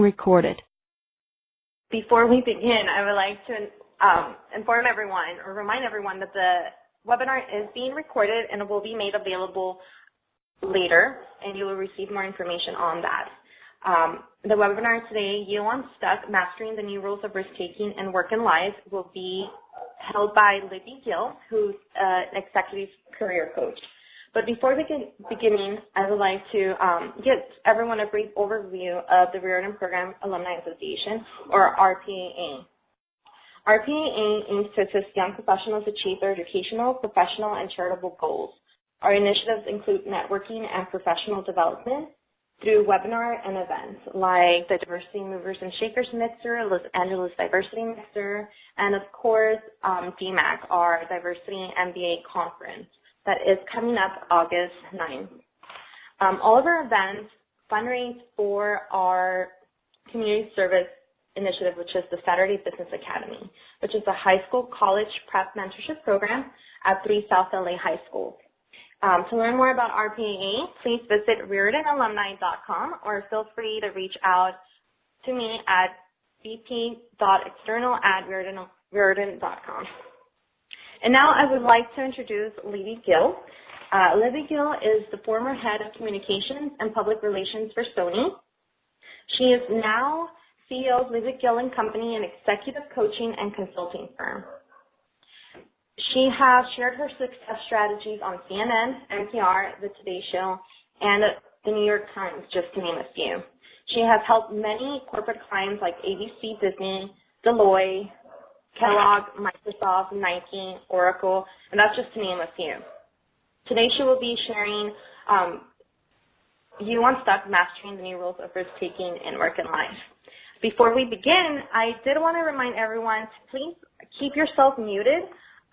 recorded. Before we begin, I would like to inform everyone or remind everyone that the webinar is being recorded and it will be made available later, and you will receive more information on that. The webinar today, Unstuck, Mastering the New Rules of Risk-Taking and Work and Life, will be held by Libby Gill, who's an executive career coach. But before beginning, I would like to give everyone a brief overview of the Riordan Program Alumni Association, or RPAA. RPAA aims to assist young professionals achieve their educational, professional, and charitable goals. Our initiatives include networking and professional development through webinar and events like the Diversity Movers and Shakers Mixer, Los Angeles Diversity Mixer, and of course DMAC, our Diversity MBA Conference that is coming up August 9th. All of our events fundraise for our community service initiative, which is the Saturday Business Academy, which is a high school college prep mentorship program at 3 South LA High School. To learn more about RPAA, please visit riordanalumni.com or feel free to reach out to me at bp.external@riordan.com. And now I would like to introduce Libby Gill. Libby Gill is the former head of communications and public relations for Sony. She is now CEO of Libby Gill & Company, an executive coaching and consulting firm. She has shared her success strategies on CNN, NPR, The Today Show, and the New York Times, just to name a few. She has helped many corporate clients like ABC, Disney, Deloitte, Kellogg, Microsoft, Nike, Oracle, and that's just to name a few. Today she will be sharing Unstuck, Mastering the New Rules of Risk-Taking in Work and Life. Before we begin, I did want to remind everyone to please keep yourself muted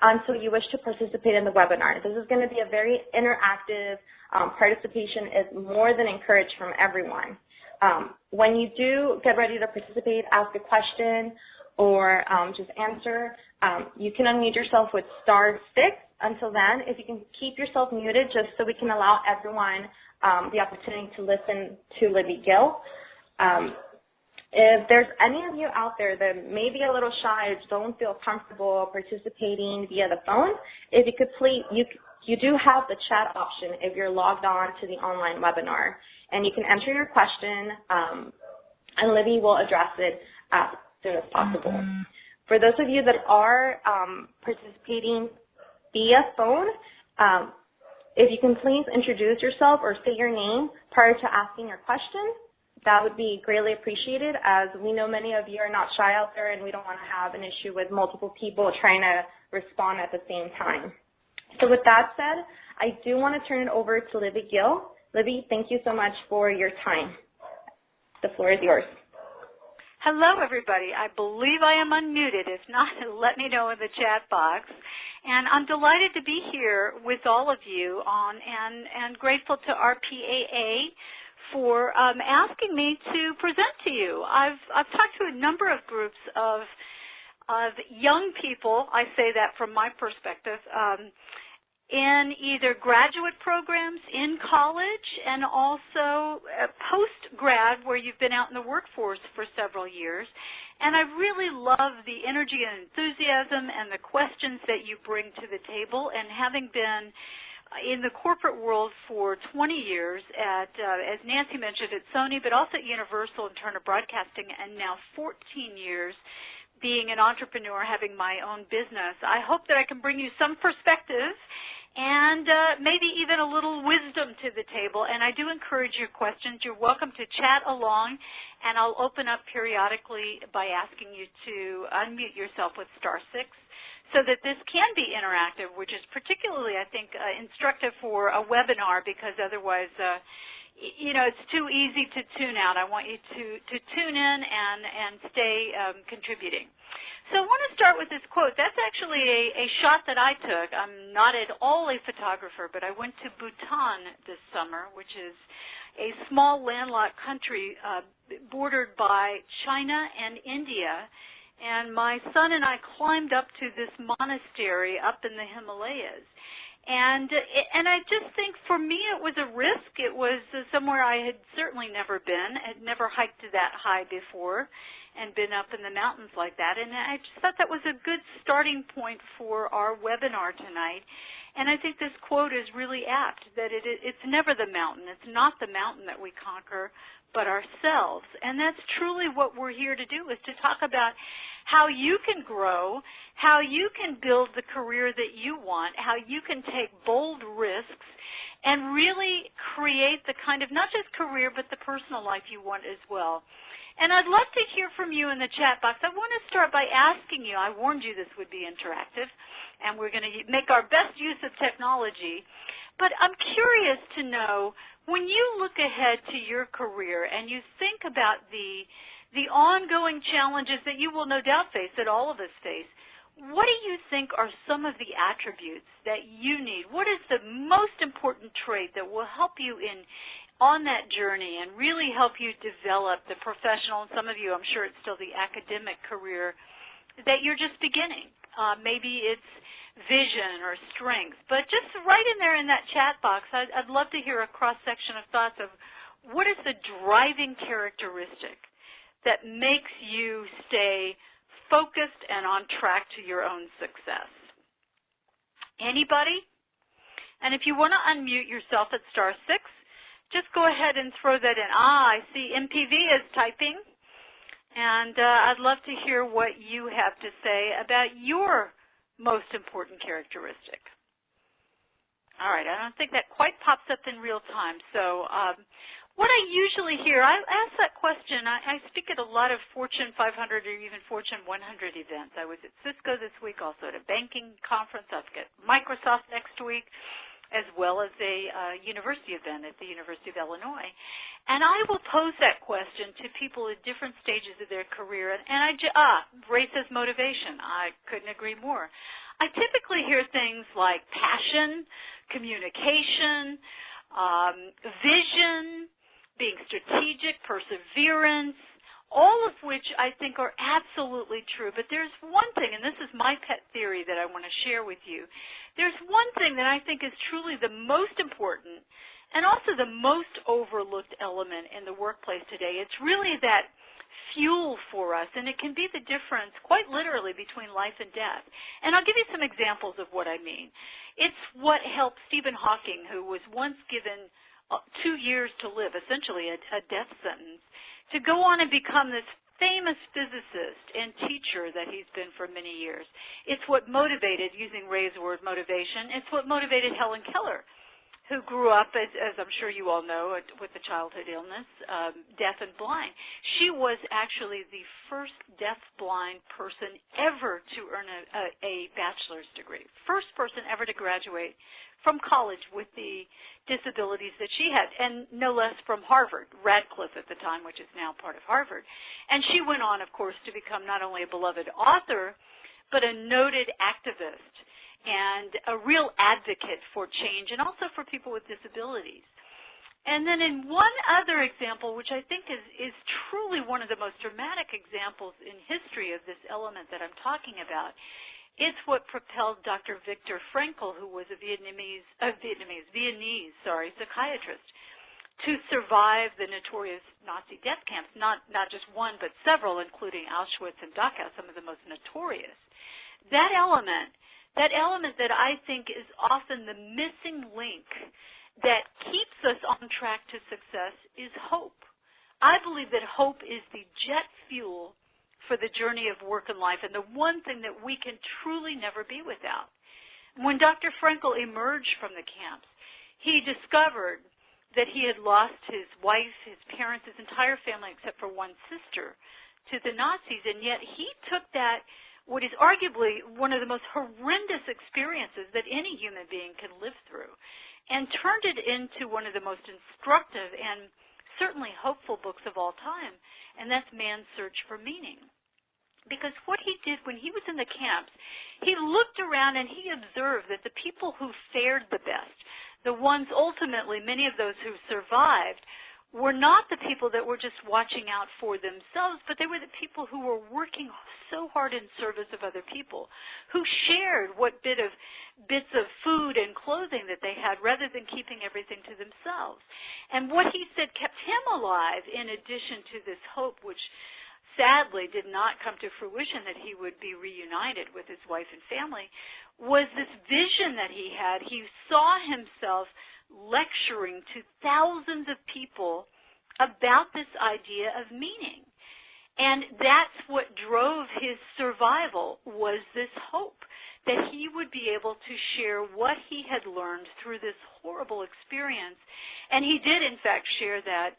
until you wish to participate in the webinar. This is going to be a very interactive. Participation is more than encouraged from everyone. When you do get ready to participate, ask a question, or just answer, you can unmute yourself with *6. Until then, if you can keep yourself muted just so we can allow everyone the opportunity to listen to Libby Gill. If there's any of you out there that may be a little shy or don't feel comfortable participating via the phone, if you could please, you do have the chat option if you're logged on to the online webinar. And you can enter your question, and Libby will address it as soon as possible. For those of you that are participating via phone, if you can please introduce yourself or say your name prior to asking your question, that would be greatly appreciated, as we know many of you are not shy out there and we don't want to have an issue with multiple people trying to respond at the same time. So with that said, I do want to turn it over to Libby Gill. Libby, thank you so much for your time. The floor is yours. Hello, everybody. I believe I am unmuted. If not, let me know in the chat box. And I'm delighted to be here with all of you and grateful to RPAA for asking me to present to you. I've talked to a number of groups of young people, I say that from my perspective, in either graduate programs in college and also post-grad where you've been out in the workforce for several years. And I really love the energy and enthusiasm and the questions that you bring to the table. And having been in the corporate world for 20 years at, as Nancy mentioned, at Sony, but also at Universal and Turner Broadcasting, and now 14 years being an entrepreneur, having my own business, I hope that I can bring you some perspective and maybe even a little wisdom to the table. And I do encourage your questions. You're welcome to chat along, and I'll open up periodically by asking you to unmute yourself with *6 so that this can be interactive, which is particularly, I think, instructive for a webinar, because otherwise, you know, it's too easy to tune out. I want you to tune in and stay contributing. So I want to start with this quote. That's actually a shot that I took. I'm not at all a photographer, but I went to Bhutan this summer, which is a small landlocked country bordered by China and India. And my son and I climbed up to this monastery up in the Himalayas. And I just think for me it was a risk. It was somewhere I had certainly never been. I had never hiked that high before and been up in the mountains like that. And I just thought that was a good starting point for our webinar tonight. And I think this quote is really apt, that it's never the mountain. It's not the mountain that we conquer, but ourselves. And that's truly what we're here to do, is to talk about how you can grow, how you can build the career that you want, how you can take bold risks and really create the kind of not just career but the personal life you want as well. And I'd love to hear from you in the chat box. I want to start by asking you, I warned you this would be interactive, and we're going to make our best use of technology, but I'm curious to know, when you look ahead to your career and you think about the ongoing challenges that you will no doubt face, that all of us face, what do you think are some of the attributes that you need? What is the most important trait that will help you on that journey and really help you develop the professional, and some of you, I'm sure it's still the academic career that you're just beginning? Maybe it's vision or strength, but just right in there in that chat box, I'd love to hear a cross-section of thoughts of what is the driving characteristic that makes you stay focused and on track to your own success. Anybody? And if you want to unmute yourself at *6, just go ahead and throw that in. I see MPV is typing, and I'd love to hear what you have to say about your most important characteristic. All right, I don't think that quite pops up in real time. So what I usually hear, I ask that question. I speak at a lot of Fortune 500 or even Fortune 100 events. I was at Cisco this week, also at a banking conference. I'll get Microsoft next week, as well as a university event at the University of Illinois. And I will pose that question to people at different stages of their career. And race as motivation. I couldn't agree more. I typically hear things like passion, communication, vision, being strategic, perseverance, all of which I think are absolutely true. But there's one thing, and this is my pet theory that I want to share with you. There's one thing that I think is truly the most important and also the most overlooked element in the workplace today. It's really that fuel for us, and it can be the difference, quite literally, between life and death. And I'll give you some examples of what I mean. It's what helped Stephen Hawking, who was once given 2 years to live, essentially a death sentence, to go on and become this famous physicist and teacher that he's been for many years. It's what motivated, using Ray's word, motivation, it's what motivated Helen Keller, who grew up, as I'm sure you all know, with a childhood illness, deaf and blind. She was actually the first deaf-blind person ever to earn a bachelor's degree, first person ever to graduate from college with the disabilities that she had, and no less from Harvard, Radcliffe at the time, which is now part of Harvard. And she went on, of course, to become not only a beloved author, but a noted activist and a real advocate for change, and also for people with disabilities. And then in one other example, which I think is truly one of the most dramatic examples in history of this element that I'm talking about, it's what propelled Dr. Viktor Frankl, who was a Viennese psychiatrist, to survive the notorious Nazi death camps, not just one, but several, including Auschwitz and Dachau, some of the most notorious. That element that I think is often the missing link that keeps us on track to success is hope. I believe that hope is the jet fuel for the journey of work and life, and the one thing that we can truly never be without. When Dr. Frankl emerged from the camps, he discovered that he had lost his wife, his parents, his entire family except for one sister to the Nazis, and yet he took that, what is arguably one of the most horrendous experiences that any human being can live through, and turned it into one of the most instructive and certainly hopeful books of all time, and that's Man's Search for Meaning. Because what he did when he was in the camps, he looked around and he observed that the people who fared the best, the ones ultimately, many of those who survived, were not the people that were just watching out for themselves, but they were the people who were working so hard in service of other people, who shared what bits of food and clothing that they had rather than keeping everything to themselves. And what he said kept him alive, in addition to this hope, which sadly did not come to fruition, that he would be reunited with his wife and family, was this vision that he had. He saw himself lecturing to thousands of people about this idea of meaning. And that's what drove his survival, was this hope that he would be able to share what he had learned through this horrible experience. And he did, in fact, share that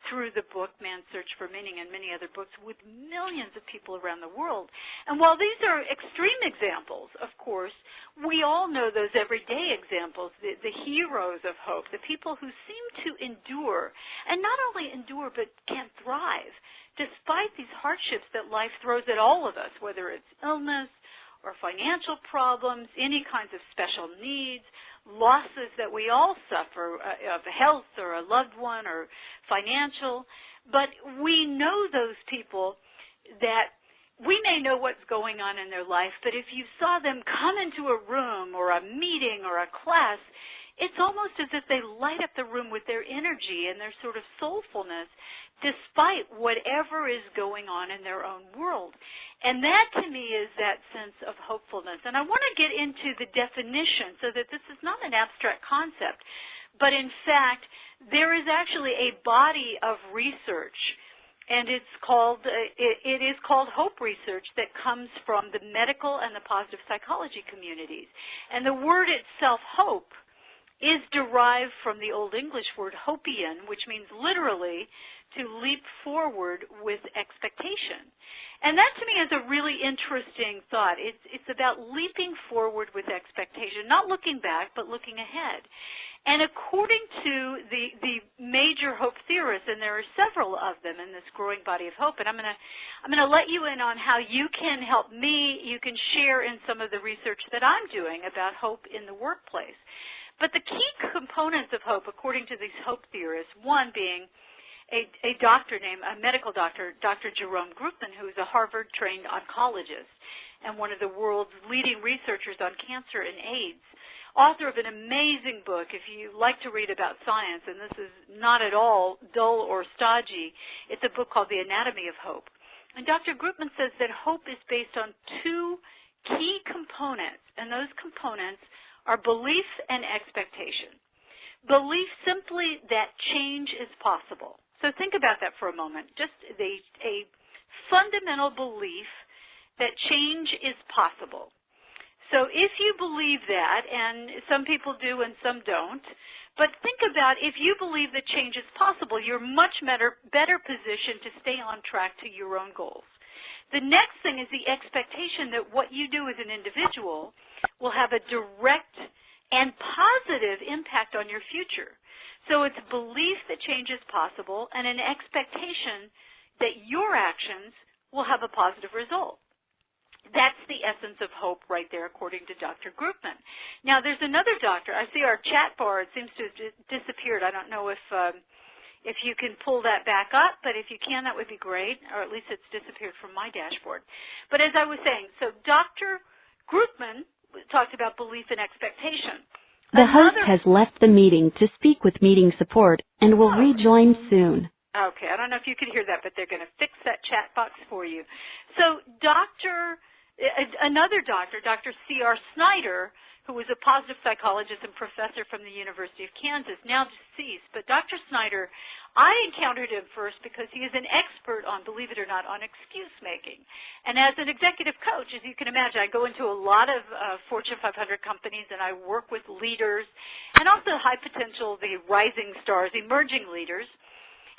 through the book Man's Search for Meaning and many other books with millions of people around the world. And while these are extreme examples, of course, we all know those everyday examples, the heroes of hope, the people who seem to endure, and not only endure but can thrive despite these hardships that life throws at all of us, whether it's illness or financial problems, any kinds of special needs, losses that we all suffer of health or a loved one or financial. But we know those people that we may know what's going on in their life, but if you saw them come into a room or a meeting or a class, it's almost as if they light up the room with their energy and their sort of soulfulness, despite whatever is going on in their own world. And that, to me, is that sense of hopefulness. And I want to get into the definition so that this is not an abstract concept, but in fact, there is actually a body of research, and it is called hope research, that comes from the medical and the positive psychology communities. And the word itself, hope, is derived from the Old English word hopian, which means literally to leap forward with expectation. And that, to me, is a really interesting thought. It's about leaping forward with expectation, not looking back, but looking ahead. And according to the major hope theorists, and there are several of them in this growing body of hope, and I'm going to let you in on how you can help me. You can share in some of the research that I'm doing about hope in the workplace. But the key components of hope, according to these hope theorists, one being a doctor named, a medical doctor, Dr. Jerome Groopman, who is a Harvard-trained oncologist and one of the world's leading researchers on cancer and AIDS, author of an amazing book. If you like to read about science, and this is not at all dull or stodgy, it's a book called The Anatomy of Hope. And Dr. Groopman says that hope is based on two key components, and those components are belief and expectation. Belief simply that change is possible. So think about that for a moment. Just a fundamental belief that change is possible. So if you believe that, and some people do and some don't, but think about if you believe that change is possible, you're much better positioned to stay on track to your own goals. The next thing is the expectation that what you do as an individual will have a direct and positive impact on your future. So it's belief that change is possible and an expectation that your actions will have a positive result. That's the essence of hope right there, according to Dr. Groopman. Now, there's another doctor. I see our chat bar, it seems to have disappeared. I don't know if you can pull that back up, but if you can, that would be great, or at least it's disappeared from my dashboard. But as I was saying, so Dr. Groopman talked about belief and expectation. The host has left the meeting to speak with meeting support and will rejoin soon. Okay, I don't know if you could hear that, but they're going to fix that chat box for you. So another doctor, Dr. C.R. Snyder, who was a positive psychologist and professor from the University of Kansas, now deceased, but Dr. Snyder, I encountered him first because he is an expert on, believe it or not, on excuse making. And as an executive coach, as you can imagine, I go into a lot of Fortune 500 companies and I work with leaders and also high potential, the rising stars, emerging leaders.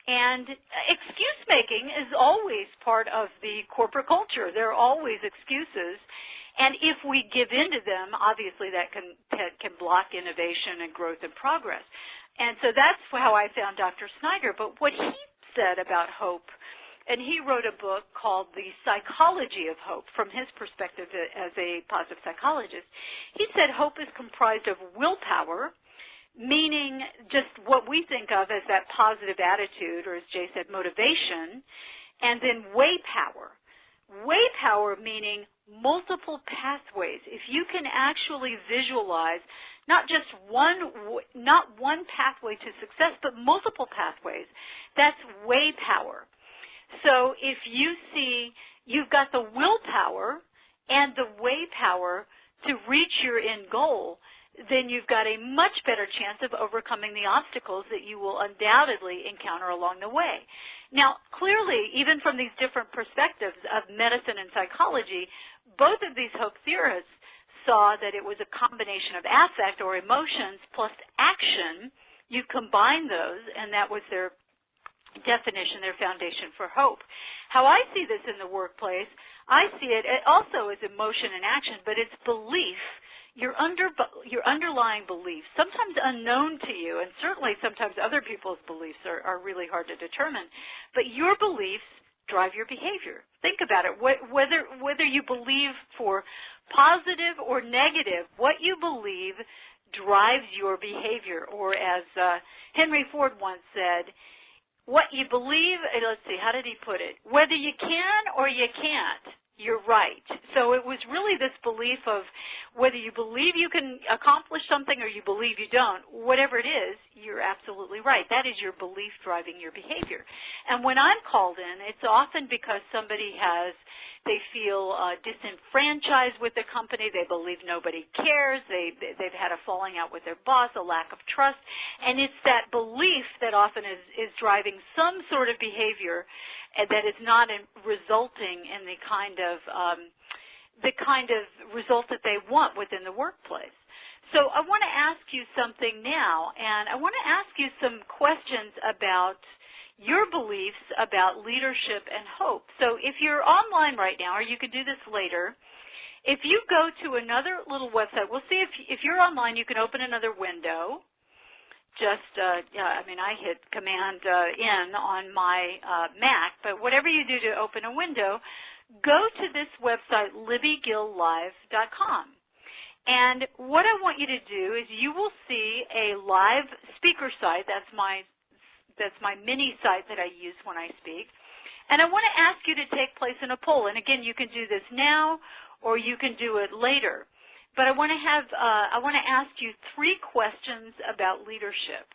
And excuse making is always part of the corporate culture. There are always excuses. And if we give in to them, obviously that can block innovation and growth and progress. And so that's how I found Dr. Snyder. But what he said about hope, and he wrote a book called The Psychology of Hope from his perspective as a positive psychologist, he said hope is comprised of willpower, meaning just what we think of as that positive attitude, or as Jay said, motivation, and then way power. Way power meaning multiple pathways. If you can actually visualize not one pathway to success, but multiple pathways, that's way power. So if you see you've got the willpower and the way power to reach your end goal, then you've got a much better chance of overcoming the obstacles that you will undoubtedly encounter along the way. Now, clearly, even from these different perspectives of medicine and psychology, both of these hope theorists saw that it was a combination of affect or emotions plus action. You combine those, and that was their definition, their foundation for hope. How I see this in the workplace, I see it also as emotion and action, but it's belief. Your underlying beliefs, sometimes unknown to you, and certainly sometimes other people's beliefs are really hard to determine, but your beliefs drive your behavior. Think about it. Whether you believe for positive or negative, what you believe drives your behavior. Or as Henry Ford once said, what you believe, let's see, how did he put it? Whether you can or you can't, you're right. So it was really this belief of whether you believe you can accomplish something or you believe you don't, whatever it is, you're absolutely right. That is your belief driving your behavior. And when I'm called in, it's often because somebody they feel disenfranchised with the company, they believe nobody cares, they've had a falling out with their boss, a lack of trust, and it's that belief that often is driving some sort of behavior that is not resulting in the kind of result that they want within the workplace. So I want to ask you something now, and I want to ask you some questions about your beliefs about leadership and hope. So if you're online right now, or you could do this later, if you go to another little website, we'll see if you're online, you can open another window. I hit Command N on my Mac, but whatever you do to open a window, go to this website, libbygilllive.com. And what I want you to do is you will see a live speaker site. That's my mini site that I use when I speak. And I want to ask you to take place in a poll. And again, you can do this now or you can do it later. But I want to ask you 3 questions about leadership.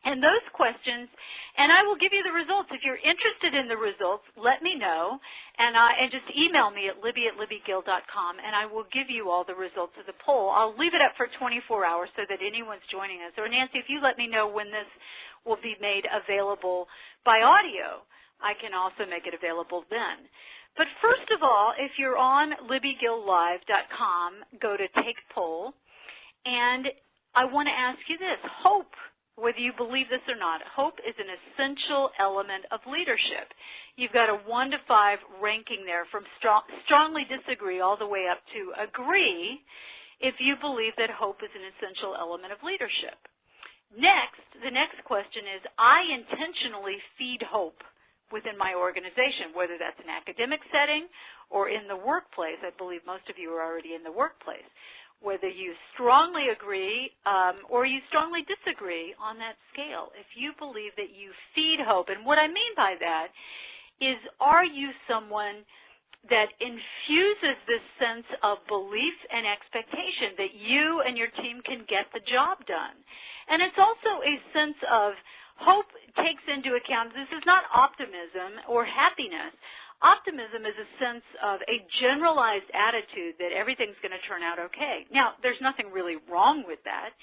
And those questions, and I will give you the results. If you're interested in the results, let me know, and just email me at libby@libbygill.com, and I will give you all the results of the poll. I'll leave it up for 24 hours so that anyone's joining us. Or Nancy, if you let me know when this will be made available by audio, I can also make it available then. But first of all, if you're on libbygilllive.com, go to Take Poll, and I want to ask you this. Hope, whether you believe this or not, hope is an essential element of leadership. You've got a 1 to 5 ranking there from strongly disagree all the way up to agree if you believe that hope is an essential element of leadership. Next, the next question is, I intentionally feed hope within my organization, whether that's an academic setting or in the workplace. I believe most of you are already in the workplace. Whether you strongly agree or you strongly disagree on that scale, if you believe that you feed hope, and what I mean by that is, are you someone that infuses this sense of belief and expectation that you and your team can get the job done? And it's also a sense of hope takes into account, this is not optimism or happiness. Optimism is a sense of a generalized attitude that everything's going to turn out okay. Now, there's nothing really wrong with that,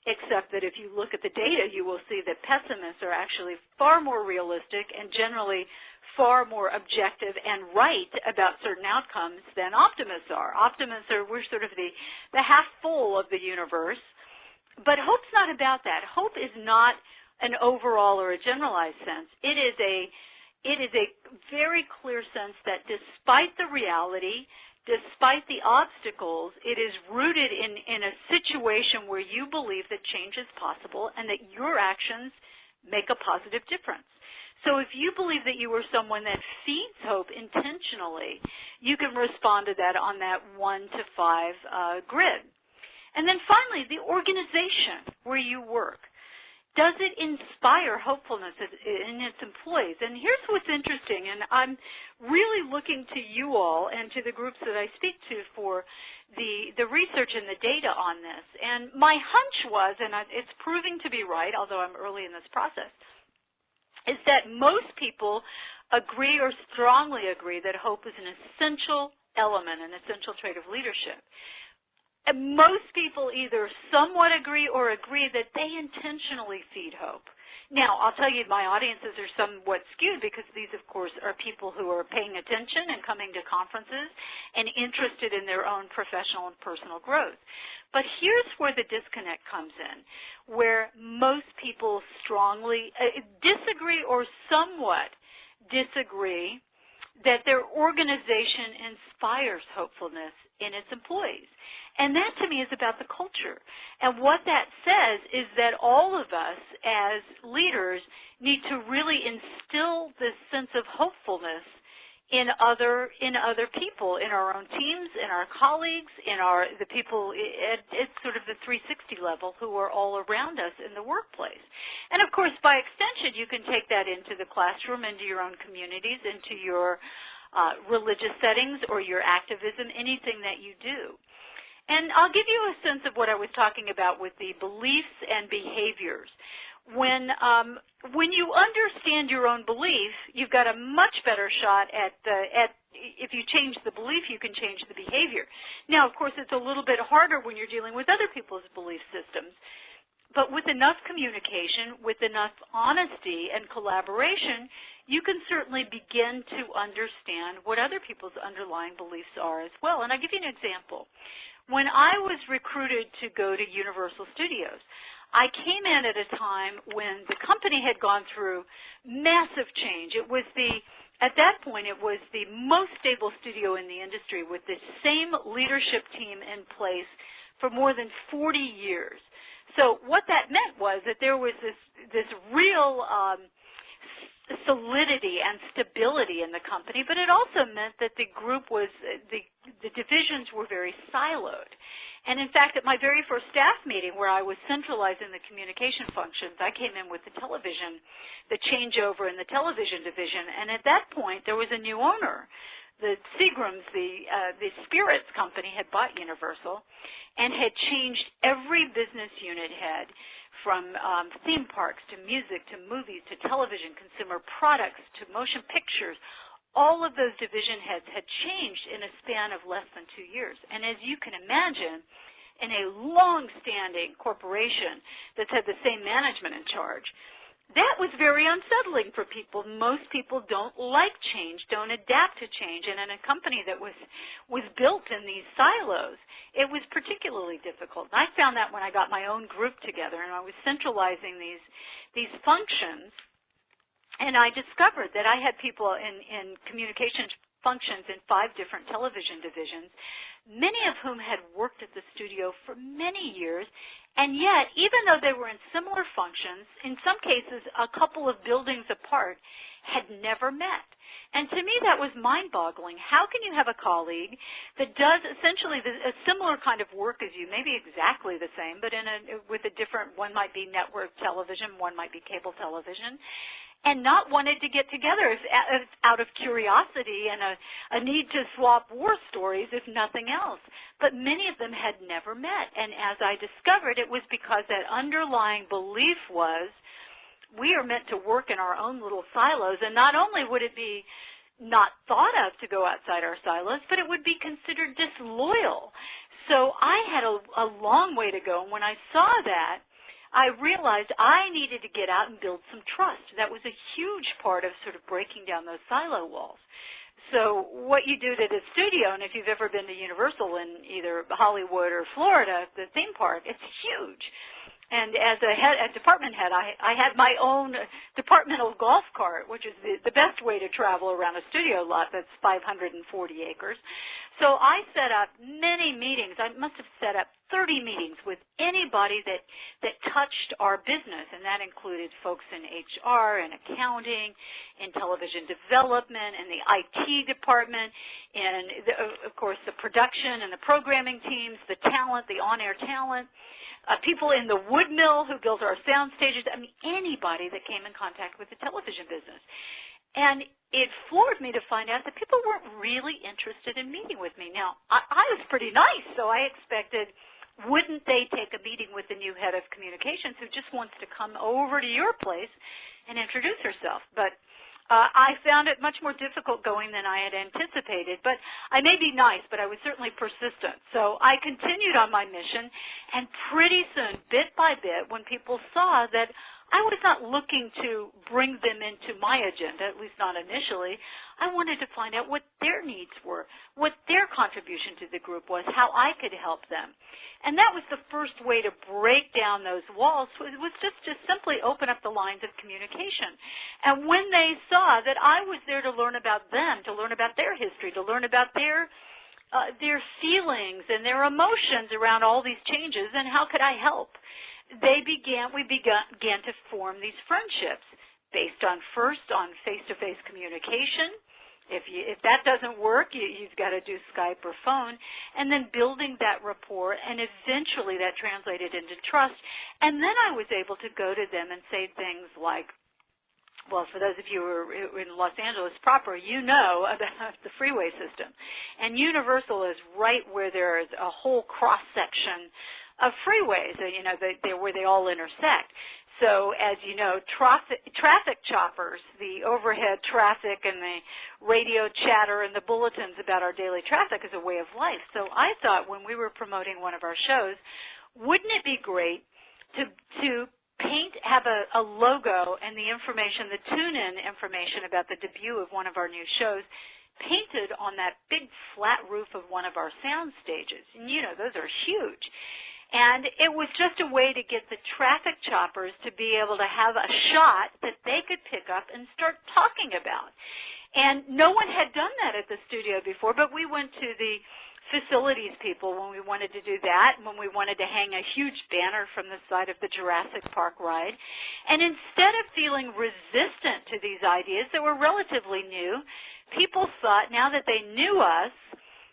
except that if you look at the data, you will see that pessimists are actually far more realistic and generally far more objective and right about certain outcomes than optimists are. Optimists we're sort of the half full of the universe, but hope's not about that. Hope is not an overall or a generalized sense. It is a very clear sense that despite the reality, despite the obstacles, it is rooted in a situation where you believe that change is possible and that your actions make a positive difference. So if you believe that you are someone that feeds hope intentionally, you can respond to that on that 1 to 5 grid. And then finally, the organization where you work. Does it inspire hopefulness in its employees? And here's what's interesting, and I'm really looking to you all and to the groups that I speak to for the research and the data on this. And my hunch was, and it's proving to be right, although I'm early in this process, is that most people agree or strongly agree that hope is an essential element, an essential trait of leadership. And most people either somewhat agree or agree that they intentionally feed hope. Now, I'll tell you, my audiences are somewhat skewed because these, of course, are people who are paying attention and coming to conferences and interested in their own professional and personal growth. But here's where the disconnect comes in, where most people strongly disagree or somewhat disagree that their organization inspires hopefulness in its employees. And that, to me, is about the culture. And what that says is that all of us as leaders need to really instill this sense of hopefulness in other people, in our own teams, in our colleagues, in the people at sort of the 360 level who are all around us in the workplace. And of course, by extension, you can take that into the classroom, into your own communities, into your religious settings or your activism, anything that you do. And I'll give you a sense of what I was talking about with the beliefs and behaviors. When you understand your own belief, you've got a much better shot at if you change the belief, you can change the behavior. Now, of course, it's a little bit harder when you're dealing with other people's belief systems. But with enough communication, with enough honesty and collaboration, you can certainly begin to understand what other people's underlying beliefs are as well. And I'll give you an example. When I was recruited to go to Universal Studios, I came in at a time when the company had gone through massive change. At that point, it was the most stable studio in the industry with the same leadership team in place for more than 40 years. So what that meant was that there was this real solidity and stability in the company, but it also meant that the group was, the divisions were very siloed. And in fact, at my very first staff meeting where I was centralizing the communication functions, I came in with the television, the changeover in the television division, and at that point there was a new owner. The Seagrams, the spirits company, had bought Universal and had changed every business unit head from theme parks to music to movies to television, consumer products to motion pictures. All of those division heads had changed in a span of less than 2 years. And as you can imagine, in a long-standing corporation that's had the same management in charge, that was very unsettling for people. Most people don't like change, don't adapt to change. And in a company that was built in these silos, it was particularly difficult. And I found that when I got my own group together and I was centralizing these functions, and I discovered that I had people in communications functions in 5 different television divisions, many of whom had worked at the studio for many years, and yet, even though they were in similar functions, in some cases a couple of buildings apart, had never met. And to me that was mind-boggling. How can you have a colleague that does essentially a similar kind of work as you, maybe exactly the same, but with a different, one might be network television, one might be cable television, and not wanted to get together out of curiosity and a need to swap war stories, if nothing else. But many of them had never met. And as I discovered, it was because that underlying belief was we are meant to work in our own little silos, and not only would it be not thought of to go outside our silos, but it would be considered disloyal. So I had a long way to go, and when I saw that, I realized I needed to get out and build some trust. That was a huge part of sort of breaking down those silo walls. So what you do to the studio, and if you've ever been to Universal in either Hollywood or Florida, the theme park, it's huge. And as a department head, I had my own departmental golf cart, which is the best way to travel around a studio lot that's 540 acres. So I set up many meetings. I must have set up 30 meetings with anybody that touched our business, and that included folks in HR and accounting, in television development, in the IT department, and of course the production and the programming teams, the talent, the on-air talent, people in the wood mill who built our sound stages. I mean, anybody that came in contact with the television business. And it floored me to find out that people weren't really interested in meeting with me. Now, I was pretty nice, so I expected, wouldn't they take a meeting with the new head of communications who just wants to come over to your place and introduce herself? But I found it much more difficult going than I had anticipated. But I may be nice, but I was certainly persistent. So I continued on my mission, and pretty soon, bit by bit, when people saw that I was not looking to bring them into my agenda, at least not initially. I wanted to find out what their needs were, what their contribution to the group was, how I could help them. And that was the first way to break down those walls, was just to simply open up the lines of communication. And when they saw that I was there to learn about them, to learn about their history, to learn about their feelings and their emotions around all these changes, and how could I help? We began to form these friendships based on face-to-face communication. If that doesn't work, you've got to do Skype or phone, and then building that rapport, and eventually that translated into trust. And then I was able to go to them and say things like, well, for those of you who are in Los Angeles proper, you know about the freeway system. And Universal is right where there is a whole cross-section of freeways, you know, where they all intersect. So, as you know, traffic choppers, the overhead traffic and the radio chatter and the bulletins about our daily traffic is a way of life. So I thought when we were promoting one of our shows, wouldn't it be great to have a logo and the information, the tune-in information about the debut of one of our new shows, painted on that big flat roof of one of our sound stages. And, you know, those are huge. And it was just a way to get the traffic choppers to be able to have a shot that they could pick up and start talking about. And no one had done that at the studio before, but we went to the facilities people when we wanted to do that, when we wanted to hang a huge banner from the side of the Jurassic Park ride. And instead of feeling resistant to these ideas that were relatively new, people thought, now that they knew us,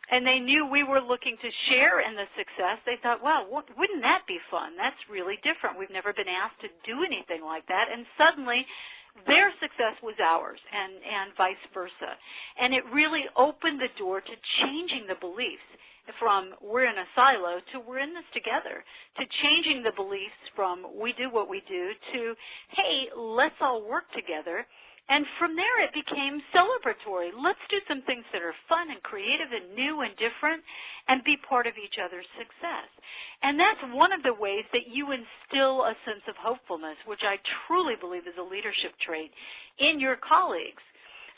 and they knew we were looking to share in the success, they thought, wow, wouldn't that be fun? That's really different. We've never been asked to do anything like that. And suddenly, their success was ours, and vice versa. And it really opened the door to changing the beliefs from we're in a silo to we're in this together, to changing the beliefs from we do what we do to, hey, let's all work together. And from there, it became celebratory. Let's do some things that are fun and creative and new and different and be part of each other's success. And that's one of the ways that you instill a sense of hopefulness, which I truly believe is a leadership trait in your colleagues.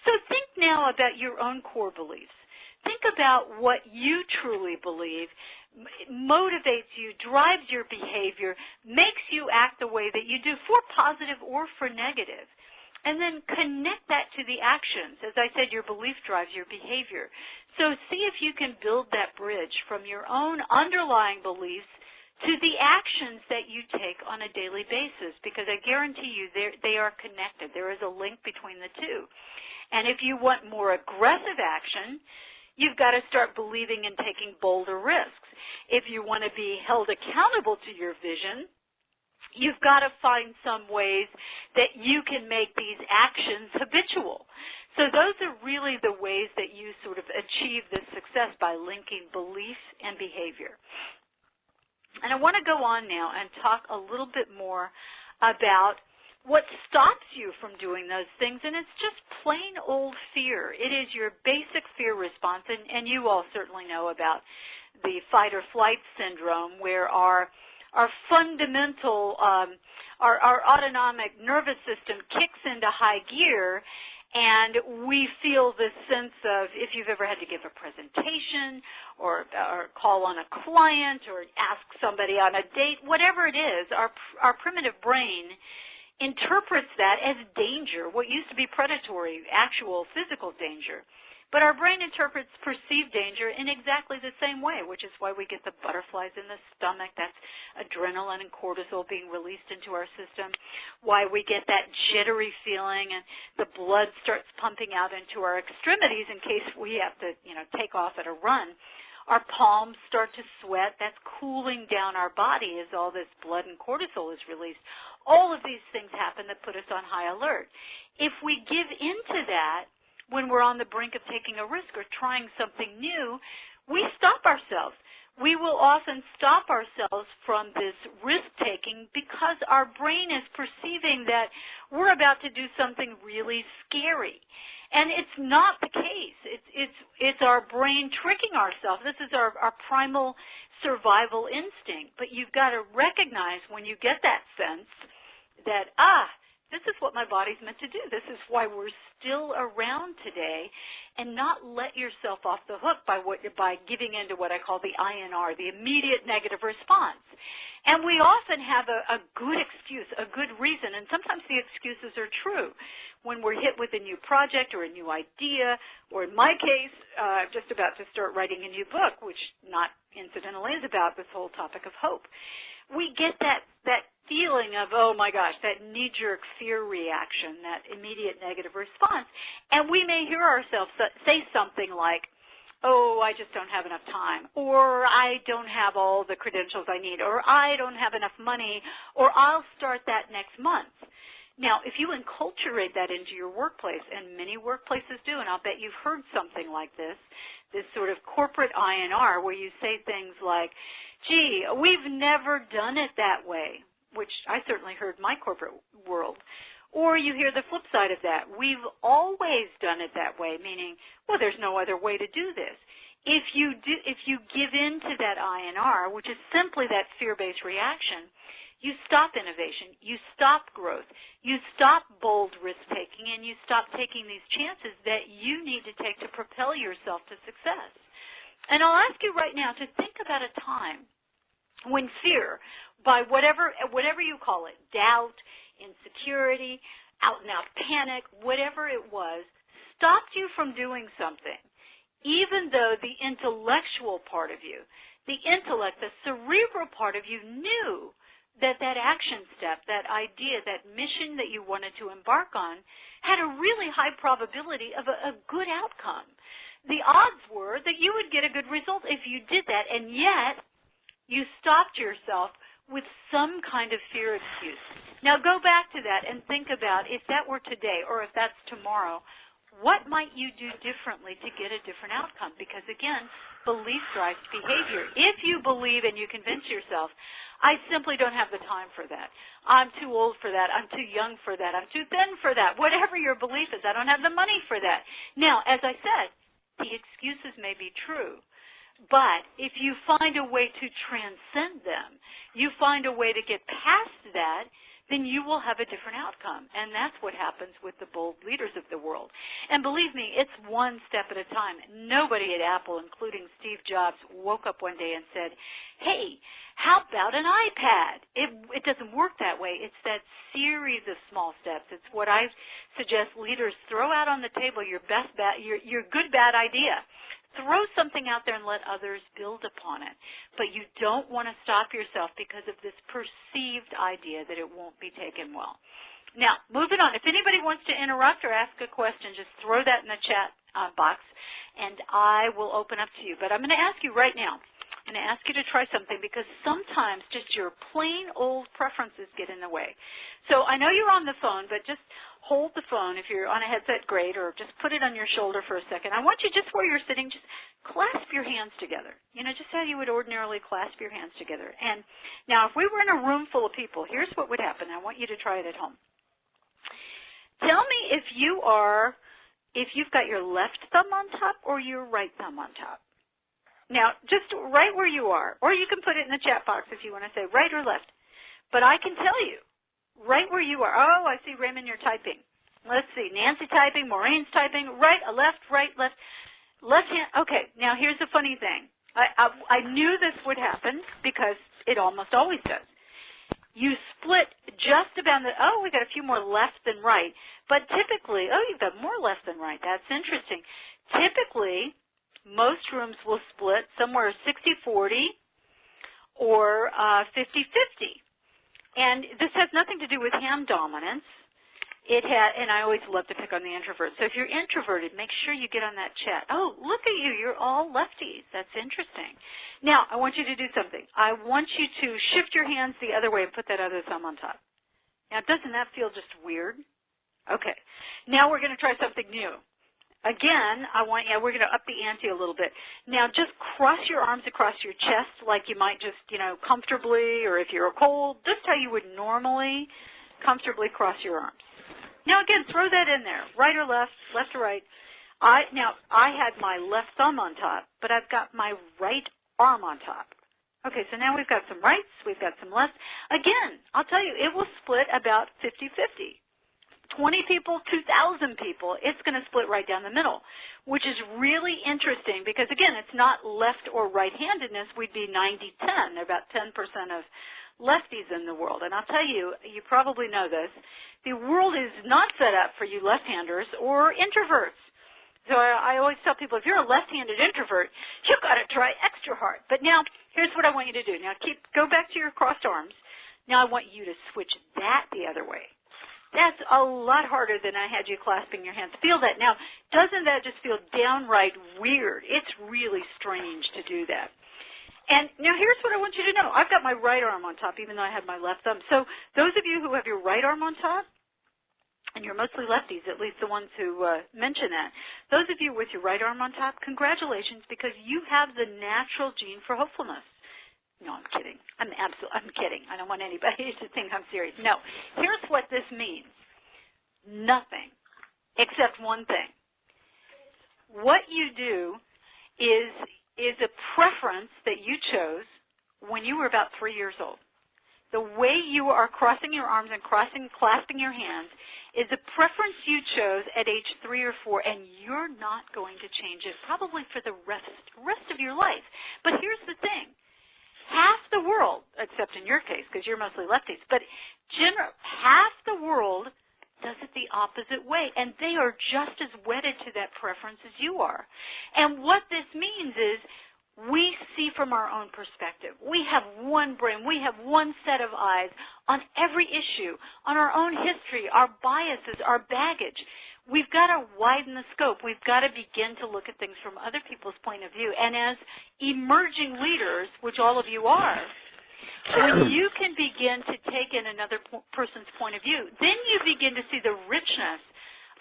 So think now about your own core beliefs. Think about what you truly believe motivates you, drives your behavior, makes you act the way that you do, for positive or for negative. And then connect that to the actions. As I said, your belief drives your behavior. So see if you can build that bridge from your own underlying beliefs to the actions that you take on a daily basis, because I guarantee you they are connected. There is a link between the two. And if you want more aggressive action, you've got to start believing in taking bolder risks. If you want to be held accountable to your vision, you've got to find some ways that you can make these actions habitual. So those are really the ways that you sort of achieve this success, by linking belief and behavior. And I want to go on now and talk a little bit more about what stops you from doing those things, and it's just plain old fear. It is your basic fear response, and you all certainly know about the fight or flight syndrome, where our fundamental, our autonomic nervous system kicks into high gear, And we feel this sense of, if you've ever had to give a presentation or call on a client or ask somebody on a date, whatever it is, our primitive brain interprets that as danger, what used to be predatory, actual physical danger. But our brain interprets perceived danger in exactly the same way, which is why we get the butterflies in the stomach. That's adrenaline and cortisol being released into our system. Why we get that jittery feeling and the blood starts pumping out into our extremities in case we have to, take off at a run. Our palms start to sweat. That's cooling down our body as all this blood and cortisol is released. All of these things happen that put us on high alert. If we give into that, when we're on the brink of taking a risk or trying something new, we stop ourselves. We will often stop ourselves from this risk-taking because our brain is perceiving that we're about to do something really scary. And it's not the case. It's our brain tricking ourselves. This is our primal survival instinct. But you've got to recognize when you get that sense that, this is what my body's meant to do. This is why we're still around today, and not let yourself off the hook by giving into what I call the INR, the immediate negative response. And we often have a good excuse, a good reason, and sometimes the excuses are true. When we're hit with a new project or a new idea, or in my case, I'm just about to start writing a new book, which not incidentally is about this whole topic of hope. We get that feeling of, oh my gosh, that knee-jerk fear reaction, that immediate negative response, and we may hear ourselves say something like, oh, I just don't have enough time, or I don't have all the credentials I need, or I don't have enough money, or I'll start that next month. Now, if you enculturate that into your workplace, and many workplaces do, and I'll bet you've heard something like this sort of corporate INR where you say things like, gee, we've never done it that way, which I certainly heard in my corporate world. Or you hear the flip side of that. We've always done it that way, meaning, well, there's no other way to do this. If you give in to that INR, which is simply that fear-based reaction, you stop innovation, you stop growth, you stop bold risk-taking, and you stop taking these chances that you need to take to propel yourself to success. And I'll ask you right now to think about a time when fear, by whatever you call it, doubt, insecurity, out-and-out panic, whatever it was, stopped you from doing something, even though the intellectual part of you, the intellect, the cerebral part of you knew that action step, that idea, that mission that you wanted to embark on had a really high probability of a good outcome. The odds were that you would get a good result if you did that, and yet you stopped yourself with some kind of fear excuse. Now go back to that and think about, if that were today or if that's tomorrow, what might you do differently to get a different outcome? Because again, belief drives behavior. If you believe and you convince yourself, I simply don't have the time for that, I'm too old for that, I'm too young for that, I'm too thin for that, whatever your belief is, I don't have the money for that. Now, as I said, the excuses may be true, but if you find a way to transcend them, you find a way to get past that, then you will have a different outcome. And that's what happens with the bold leaders of the world. And believe me, it's one step at a time. Nobody at Apple, including Steve Jobs, woke up one day and said, hey, how about an iPad? It doesn't work that way. It's that series of small steps. It's what I suggest leaders throw out on the table, your good, bad idea. Throw something out there and let others build upon it. But you don't want to stop yourself because of this perceived idea that it won't be taken well. Now, moving on. If anybody wants to interrupt or ask a question, just throw that in the chat box, and I will open up to you. But I'm going to ask you right now, I'm going to ask you to try something because sometimes just your plain old preferences get in the way. So I know you're on the phone, but just hold the phone. If you're on a headset, great, or just put it on your shoulder for a second. I want you, just where you're sitting, just clasp your hands together. You know, just how you would ordinarily clasp your hands together. And now if we were in a room full of people, here's what would happen. I want you to try it at home. Tell me if you've got your left thumb on top or your right thumb on top. Now, just right where you are, or you can put it in the chat box if you want to say right or left. But I can tell you, right where you are. Oh, I see, Raymond, you're typing. Let's see, Nancy typing, Maureen's typing, right, a left, right, left, left hand. Okay, now here's the funny thing. I knew this would happen because it almost always does. You split just about the, oh, we got a few more left than right. But typically, oh, you've got more left than right. That's interesting. Typically, most rooms will split somewhere 60-40 or 50-50. And this has nothing to do with hand dominance. It had, and I always love to pick on the introverts. So if you're introverted, make sure you get on that chat. Oh, look at you. You're all lefties. That's interesting. Now, I want you to do something. I want you to shift your hands the other way and put that other thumb on top. Now, doesn't that feel just weird? Okay. Now we're going to try something new. Again, we're going to up the ante a little bit. Now, just cross your arms across your chest like you might just, comfortably, or if you're cold, just how you would normally comfortably cross your arms. Now, again, throw that in there, right or left, left or right. Now, I had my left thumb on top, but I've got my right arm on top. Okay, so now we've got some rights, we've got some lefts. Again, I'll tell you, it will split about 50-50. 20 people, 2,000 people, it's going to split right down the middle, which is really interesting because, again, it's not left or right-handedness. We'd be 90-10. There are about 10% of lefties in the world. And I'll tell you, you probably know this, the world is not set up for you left-handers or introverts. So I always tell people, if you're a left-handed introvert, you've got to try extra hard. But now, here's what I want you to do. Now, go back to your crossed arms. Now, I want you to switch that the other way. That's a lot harder than I had you clasping your hands. Feel that. Now, doesn't that just feel downright weird? It's really strange to do that. And now here's what I want you to know. I've got my right arm on top, even though I have my left thumb. So those of you who have your right arm on top, and you're mostly lefties, at least the ones who mention that, those of you with your right arm on top, congratulations, because you have the natural gene for hopefulness. No, I'm kidding. I'm kidding. I don't want anybody to think I'm serious. No. Here's what this means. Nothing, except one thing. What you do is a preference that you chose when you were about 3 years old. The way you are crossing your arms and clasping your hands is a preference you chose at age 3 or 4, and you're not going to change it probably for the rest of your life. But here's the thing. Half the world, except in your case because you're mostly lefties, but half the world does it the opposite way, and they are just as wedded to that preference as you are. And what this means is we see from our own perspective. We have one brain. We have one set of eyes on every issue, on our own history, our biases, our baggage. We've got to widen the scope. We've got to begin to look at things from other people's point of view. And as emerging leaders, which all of you are, when you can begin to take in another person's point of view, then you begin to see the richness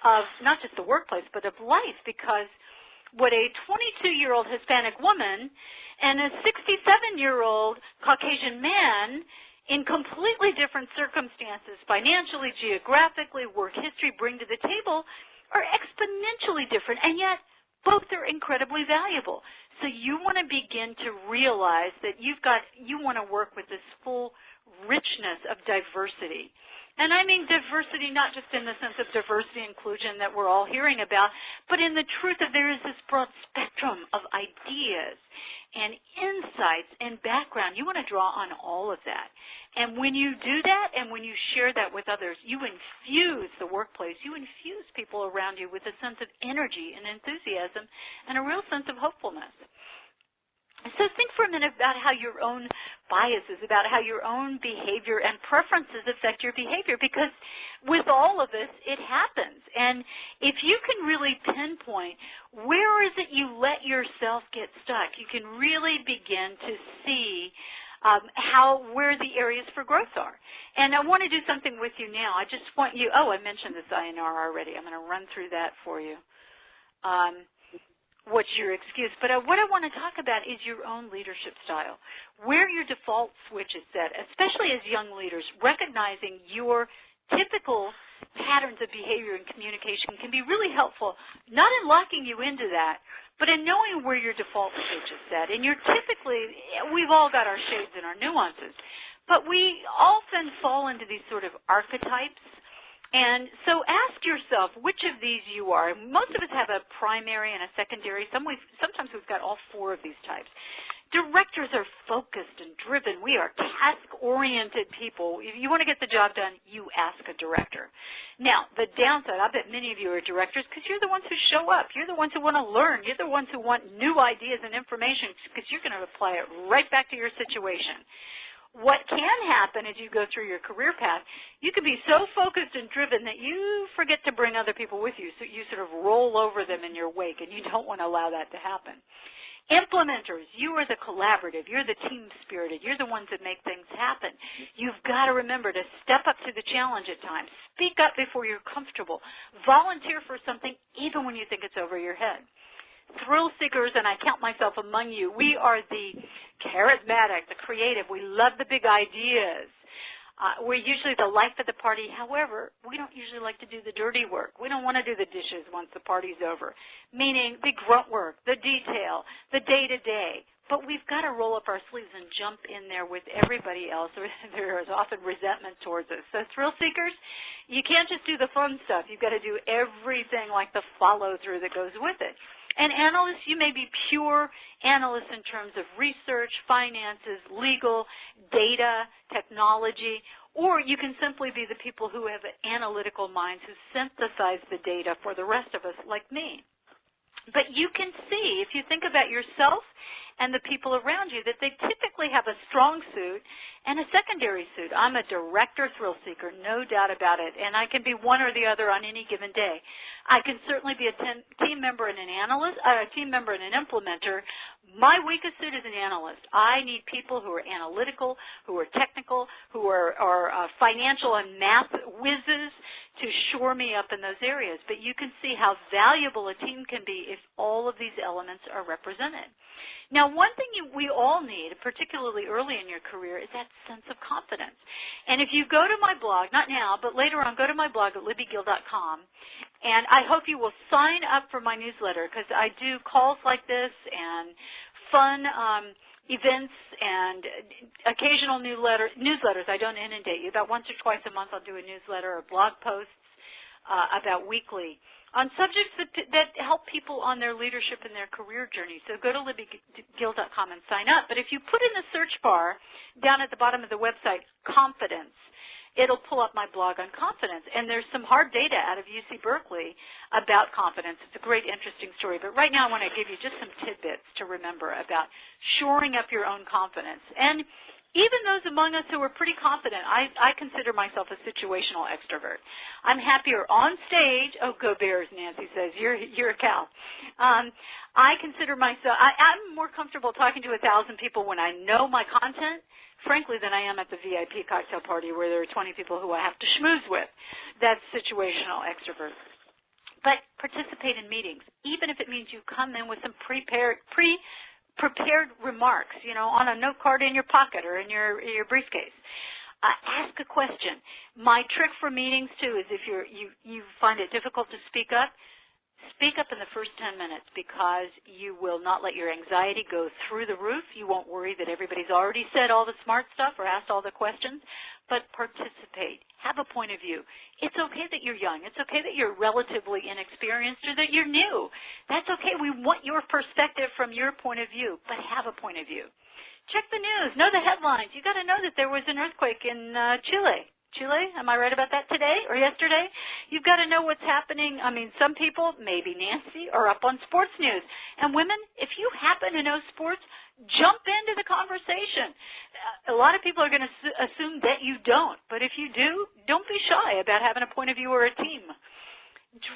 of not just the workplace, but of life, because what a 22-year-old Hispanic woman and a 67-year-old Caucasian man in completely different circumstances, financially, geographically, work history, bring to the table are exponentially different, and yet both are incredibly valuable. So you want to begin to realize that you want to work with this full richness of diversity. And I mean diversity not just in the sense of diversity and inclusion that we're all hearing about, but in the truth that there is this broad spectrum of ideas and insights and background. You want to draw on all of that. And when you do that and when you share that with others, you infuse the workplace, you infuse people around you with a sense of energy and enthusiasm and a real sense of hopefulness. So think for a minute about how your own biases, about how your own behavior and preferences affect your behavior, because with all of this, it happens. And if you can really pinpoint where is it you let yourself get stuck, you can really begin to see where the areas for growth are. And I want to do something with you now. I just want you, I mentioned this INR already. I'm going to run through that for you. What's your excuse? But what I want to talk about is your own leadership style, where your default switch is set, especially as young leaders. Recognizing your typical patterns of behavior and communication can be really helpful, not in locking you into that, but in knowing where your default switch is set. And we've all got our shades and our nuances, but we often fall into these sort of archetypes. And so ask yourself which of these you are. Most of us have a primary and a secondary. Sometimes we've got all four of these types. Directors are focused and driven. We are task-oriented people. If you want to get the job done, you ask a director. Now, the downside, I bet many of you are directors because you're the ones who show up. You're the ones who want to learn. You're the ones who want new ideas and information because you're going to apply it right back to your situation. What can happen as you go through your career path, you can be so focused and driven that you forget to bring other people with you, so you sort of roll over them in your wake, and you don't want to allow that to happen. Implementers, you are the collaborative, you're the team-spirited, you're the ones that make things happen. You've got to remember to step up to the challenge at times. Speak up before you're comfortable. Volunteer for something even when you think it's over your head. Thrill seekers, and I count myself among you, we are the charismatic, the creative. We love the big ideas. We're usually the life of the party. However, we don't usually like to do the dirty work. We don't want to do the dishes once the party's over, meaning the grunt work, the detail, the day-to-day. But we've got to roll up our sleeves and jump in there with everybody else. There is often resentment towards us. So thrill seekers, you can't just do the fun stuff. You've got to do everything like the follow-through that goes with it. And analysts, you may be pure analysts in terms of research, finances, legal, data, technology, or you can simply be the people who have analytical minds who synthesize the data for the rest of us like me. But you can see, if you think about yourself and the people around you, that they typically have a strong suit and a secondary suit. I'm a director thrill seeker, no doubt about it, and I can be one or the other on any given day. I can certainly be a team member and an analyst, a team member and an implementer. My weakest suit is an analyst. I need people who are analytical, who are technical, who are financial and math whizzes to shore me up in those areas. But you can see how valuable a team can be if all of these elements are represented. Now, one thing we all need, particularly early in your career, is that sense of confidence. And if you go to my blog, not now, but later on, go to my blog at libbygill.com, and I hope you will sign up for my newsletter because I do calls like this and fun events and occasional newsletters. I don't inundate you. About once or twice a month I'll do a newsletter or blog posts about weekly on subjects that help people on their leadership and their career journey. So go to libbygill.com and sign up. But if you put in the search bar down at the bottom of the website, confidence, it'll pull up my blog on confidence. And there's some hard data out of UC Berkeley about confidence. It's a great, interesting story. But right now I want to give you just some tidbits to remember about shoring up your own confidence. And even those among us who are pretty confident, I consider myself a situational extrovert. I'm happier on stage. Oh, go Bears, Nancy says. You're a cow. I consider myself, I'm more comfortable talking to 1,000 people when I know my content, frankly, than I am at the VIP cocktail party where there are 20 people who I have to schmooze with. That's situational extrovert. But participate in meetings, even if it means you come in with some prepared remarks, you know, on a note card in your pocket or in your briefcase. Ask a question. My trick for meetings, too, is if you find it difficult to speak up in the first 10 minutes because you will not let your anxiety go through the roof. You won't worry that everybody's already said all the smart stuff or asked all the questions, but participate. Have a point of view. It's okay that you're young. It's okay that you're relatively inexperienced or that you're new. That's okay. We want your perspective from your point of view, but have a point of view. Check the news. Know the headlines. You got to know that there was an earthquake in Chile. Chile, am I right about that today or yesterday? You've got to know what's happening. I mean, some people, maybe Nancy, are up on sports news. And women, if you happen to know sports, jump into the conversation. A lot of people are going to assume that you don't. But if you do, don't be shy about having a point of view or a team.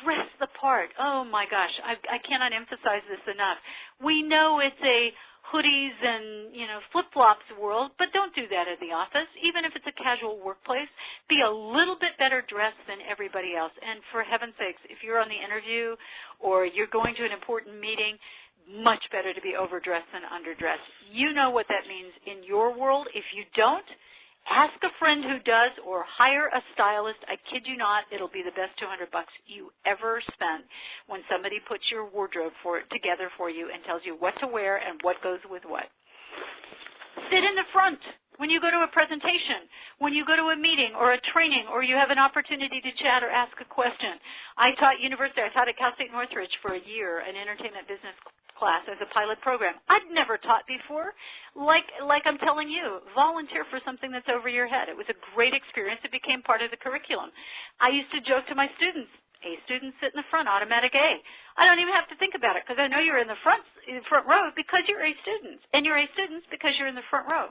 Dress the part. Oh, my gosh, I cannot emphasize this enough. We know it's a hoodies and, you know, flip-flops world, but don't do that at the office. Even if it's a casual workplace, be a little bit better dressed than everybody else. And for heaven's sakes, if you're on the interview or you're going to an important meeting, much better to be overdressed than underdressed. You know what that means in your world. If you don't, ask a friend who does or hire a stylist. I kid you not, it'll be the best $200 you ever spent when somebody puts your wardrobe together for you and tells you what to wear and what goes with what. Sit in the front. when you go to a presentation, when you go to a meeting or a training, or you have an opportunity to chat or ask a question. I taught at Cal State Northridge for a year, an entertainment business class as a pilot program. I'd never taught before. Like I'm telling you, volunteer for something that's over your head. It was a great experience. It became part of the curriculum. I used to joke to my students, A students sit in the front, automatic A. I don't even have to think about it because I know you're in the front row because you're A students, and you're A students because you're in the front row.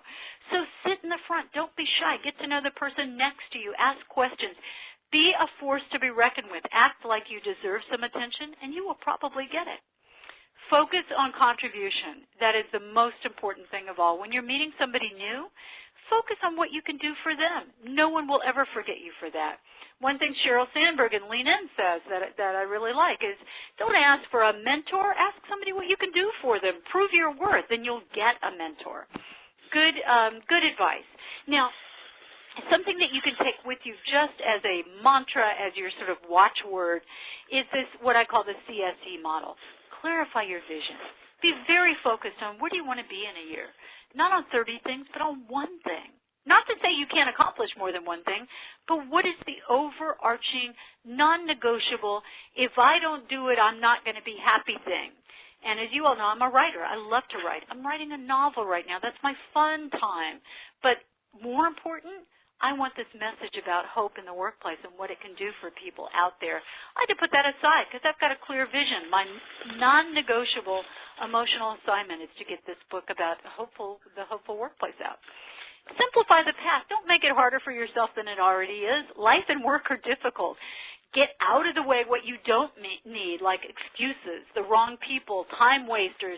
So sit in the front. Don't be shy. Get to know the person next to you. Ask questions. Be a force to be reckoned with. Act like you deserve some attention, and you will probably get it. Focus on contribution. That is the most important thing of all. When you're meeting somebody new, focus on what you can do for them. No one will ever forget you for that. One thing Sheryl Sandberg in Lean In says that I really like is, don't ask for a mentor. Ask somebody what you can do for them. Prove your worth, and you'll get a mentor. Good advice. Now, something that you can take with you just as a mantra, as your sort of watchword, is this, what I call the CSE model. Clarify your vision. Be very focused on where do you want to be in a year. Not on 30 things, but on one thing. Not to say you can't accomplish more than one thing, but what is the overarching, non-negotiable, if I don't do it, I'm not going to be happy thing. And as you all know, I'm a writer. I love to write. I'm writing a novel right now. That's my fun time. But more important, I want this message about hope in the workplace and what it can do for people out there. I had to put that aside because I've got a clear vision. My non-negotiable emotional assignment is to get this book about the hopeful workplace out. Simplify the path. Don't make it harder for yourself than it already is. Life and work are difficult. Get out of the way what you don't need, like excuses, the wrong people, time wasters.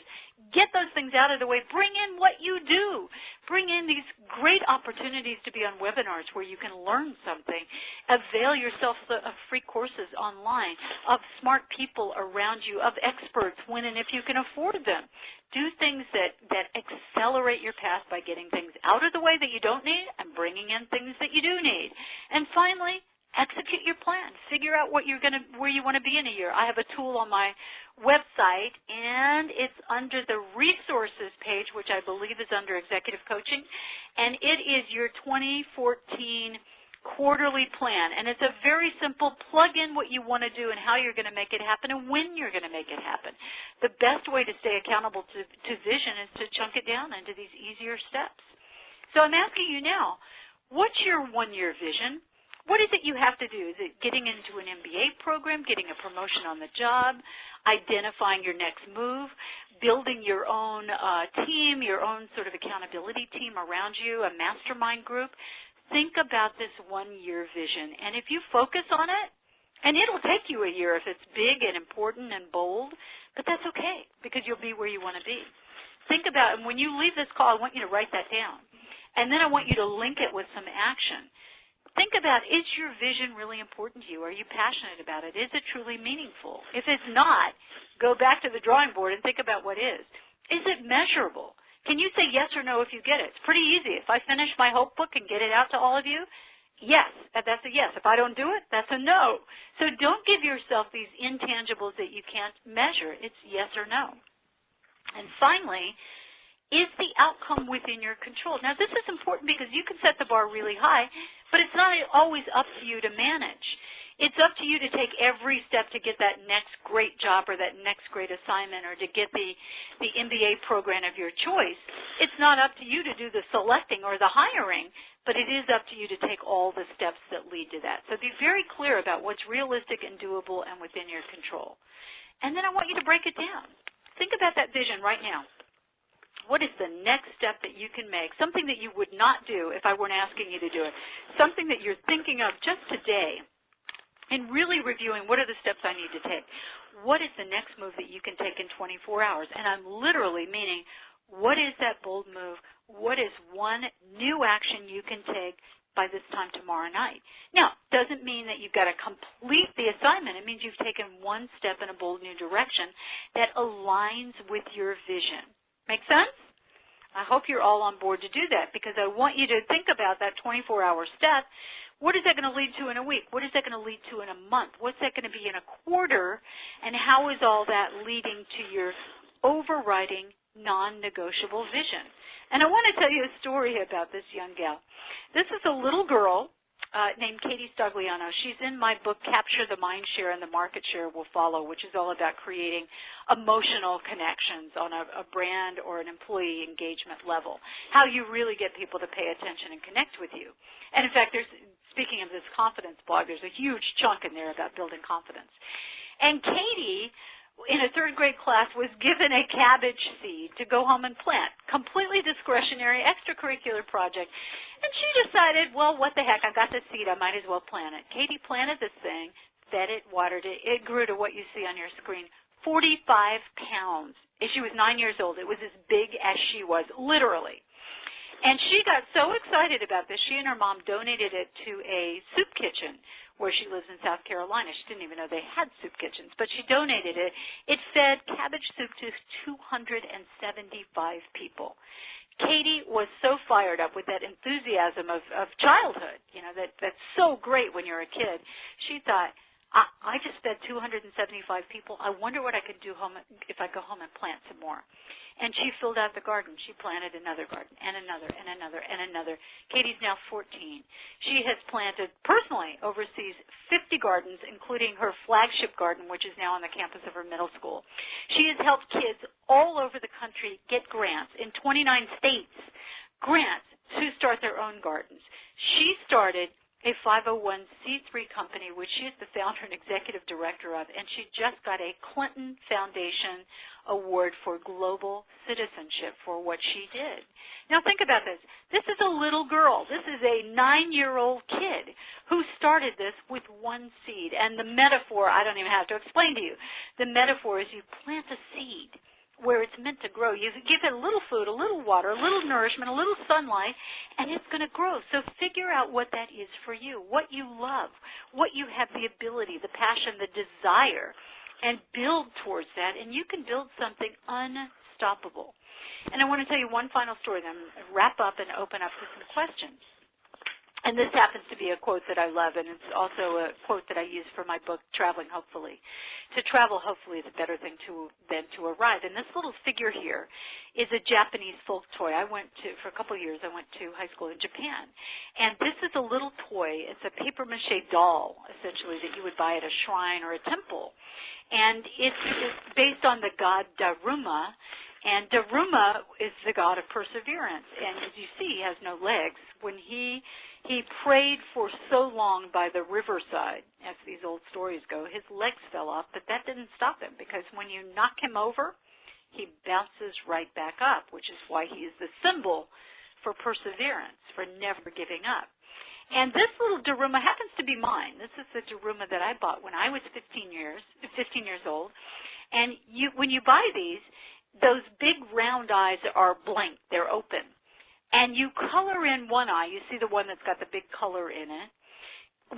Get those things out of the way. Bring in what you do. Bring in these great opportunities to be on webinars where you can learn something. Avail yourself of free courses online, of smart people around you, of experts when and if you can afford them. Do things that accelerate your path by getting things out of the way that you don't need and bringing in things that you do need. And finally, execute your plan. Figure out where you want to be in a year. I have a tool on my website, and it's under the resources page, which I believe is under executive coaching, and it is your 2014 quarterly plan. And it's a very simple, plug in what you want to do and how you're going to make it happen and when you're going to make it happen. The best way to stay accountable to vision is to chunk it down into these easier steps. So I'm asking you now, what's your one-year vision? What is it you have to do? Is it getting into an MBA program, getting a promotion on the job, identifying your next move, building your own team, your own sort of accountability team around you, a mastermind group? Think about this one-year vision. And if you focus on it, and it'll take you a year if it's big and important and bold, but that's okay because you'll be where you want to be. Think about, and when you leave this call, I want you to write that down. And then I want you to link it with some action. Think about, is your vision really important to you? Are you passionate about it? Is it truly meaningful? If it's not, go back to the drawing board and think about what is. Is it measurable? Can you say yes or no if you get it? It's pretty easy. If I finish my Hope book and get it out to all of you, yes, that's a yes. If I don't do it, that's a no. So don't give yourself these intangibles that you can't measure. It's yes or no. And finally, is the outcome within your control? Now, this is important because you can set the bar really high, but it's not always up to you to manage. It's up to you to take every step to get that next great job or that next great assignment or to get the MBA program of your choice. It's not up to you to do the selecting or the hiring, but it is up to you to take all the steps that lead to that. So be very clear about what's realistic and doable and within your control. And then I want you to break it down. Think about that vision right now. What is the next step that you can make, something that you would not do if I weren't asking you to do it, something that you're thinking of just today, and really reviewing what are the steps I need to take. What is the next move that you can take in 24 hours? And I'm literally meaning, what is that bold move? What is one new action you can take by this time tomorrow night? Now, doesn't mean that you've got to complete the assignment. It means you've taken one step in a bold new direction that aligns with your vision. Make sense? I hope you're all on board to do that because I want you to think about that 24-hour step. What is that going to lead to in a week? What is that going to lead to in a month? What's that going to be in a quarter? And how is all that leading to your overriding non-negotiable vision. And I want to tell you a story about this young gal. This is a little girl named Katie Stagliano. She's in my book, Capture the Mind Share and the Market Share Will Follow, which is all about creating emotional connections on a brand or an employee engagement level, how you really get people to pay attention and connect with you. And in fact, speaking of this confidence blog, there's a huge chunk in there about building confidence. And Katie, in a third grade class, was given a cabbage seed to go home and plant, completely discretionary, extracurricular project. And she decided, well, what the heck, I got the seed, I might as well plant it. Katie planted this thing, fed it, watered it. It grew to what you see on your screen, 45 pounds. She was 9 years old. It was as big as she was, literally. And she got so excited about this, she and her mom donated it to a soup kitchen where she lives in South Carolina. She didn't even know they had soup kitchens, but she donated it. It fed cabbage soup to 275 people. Katie was so fired up with that enthusiasm of childhood, you know, that's so great when you're a kid. She thought, I just fed 275 people. I wonder what I could do if I go home and plant some more. And she filled out the garden. She planted another garden and another and another and another. Katie's now 14. She has planted, personally, oversees 50 gardens, including her flagship garden, which is now on the campus of her middle school. She has helped kids all over the country get grants in 29 states, grants to start their own gardens. She started a 501c3 company, which she is the founder and executive director of, and she just got a Clinton Foundation Award for Global Citizenship for what she did. Now think about this. This is a little girl. This is a 9-year-old kid who started this with one seed. And the metaphor, I don't even have to explain to you. The metaphor is you plant a seed where it's meant to grow. You give it a little food, a little water, a little nourishment, a little sunlight, and it's going to grow. So figure out what that is for you, what you love, what you have the ability, the passion, the desire, and build towards that, and you can build something unstoppable. And I want to tell you one final story, then wrap up and open up to some questions. And this happens to be a quote that I love, and it's also a quote that I use for my book, Traveling Hopefully. To travel, hopefully, is a better thing than to arrive. And this little figure here is a Japanese folk toy. For a couple of years, I went to high school in Japan. And this is a little toy. It's a papier-mâché doll, essentially, that you would buy at a shrine or a temple. And it's based on the god Daruma. And Daruma is the god of perseverance. And as you see, he has no legs. When he prayed for so long by the riverside, as these old stories go, his legs fell off, but that didn't stop him, because when you knock him over, he bounces right back up, which is why he is the symbol for perseverance, for never giving up. And this little Daruma happens to be mine. This is the Daruma that I bought when I was 15 years old. And when you buy these, those big round eyes are blank. They're open. And you color in one eye. You see the one that's got the big color in it.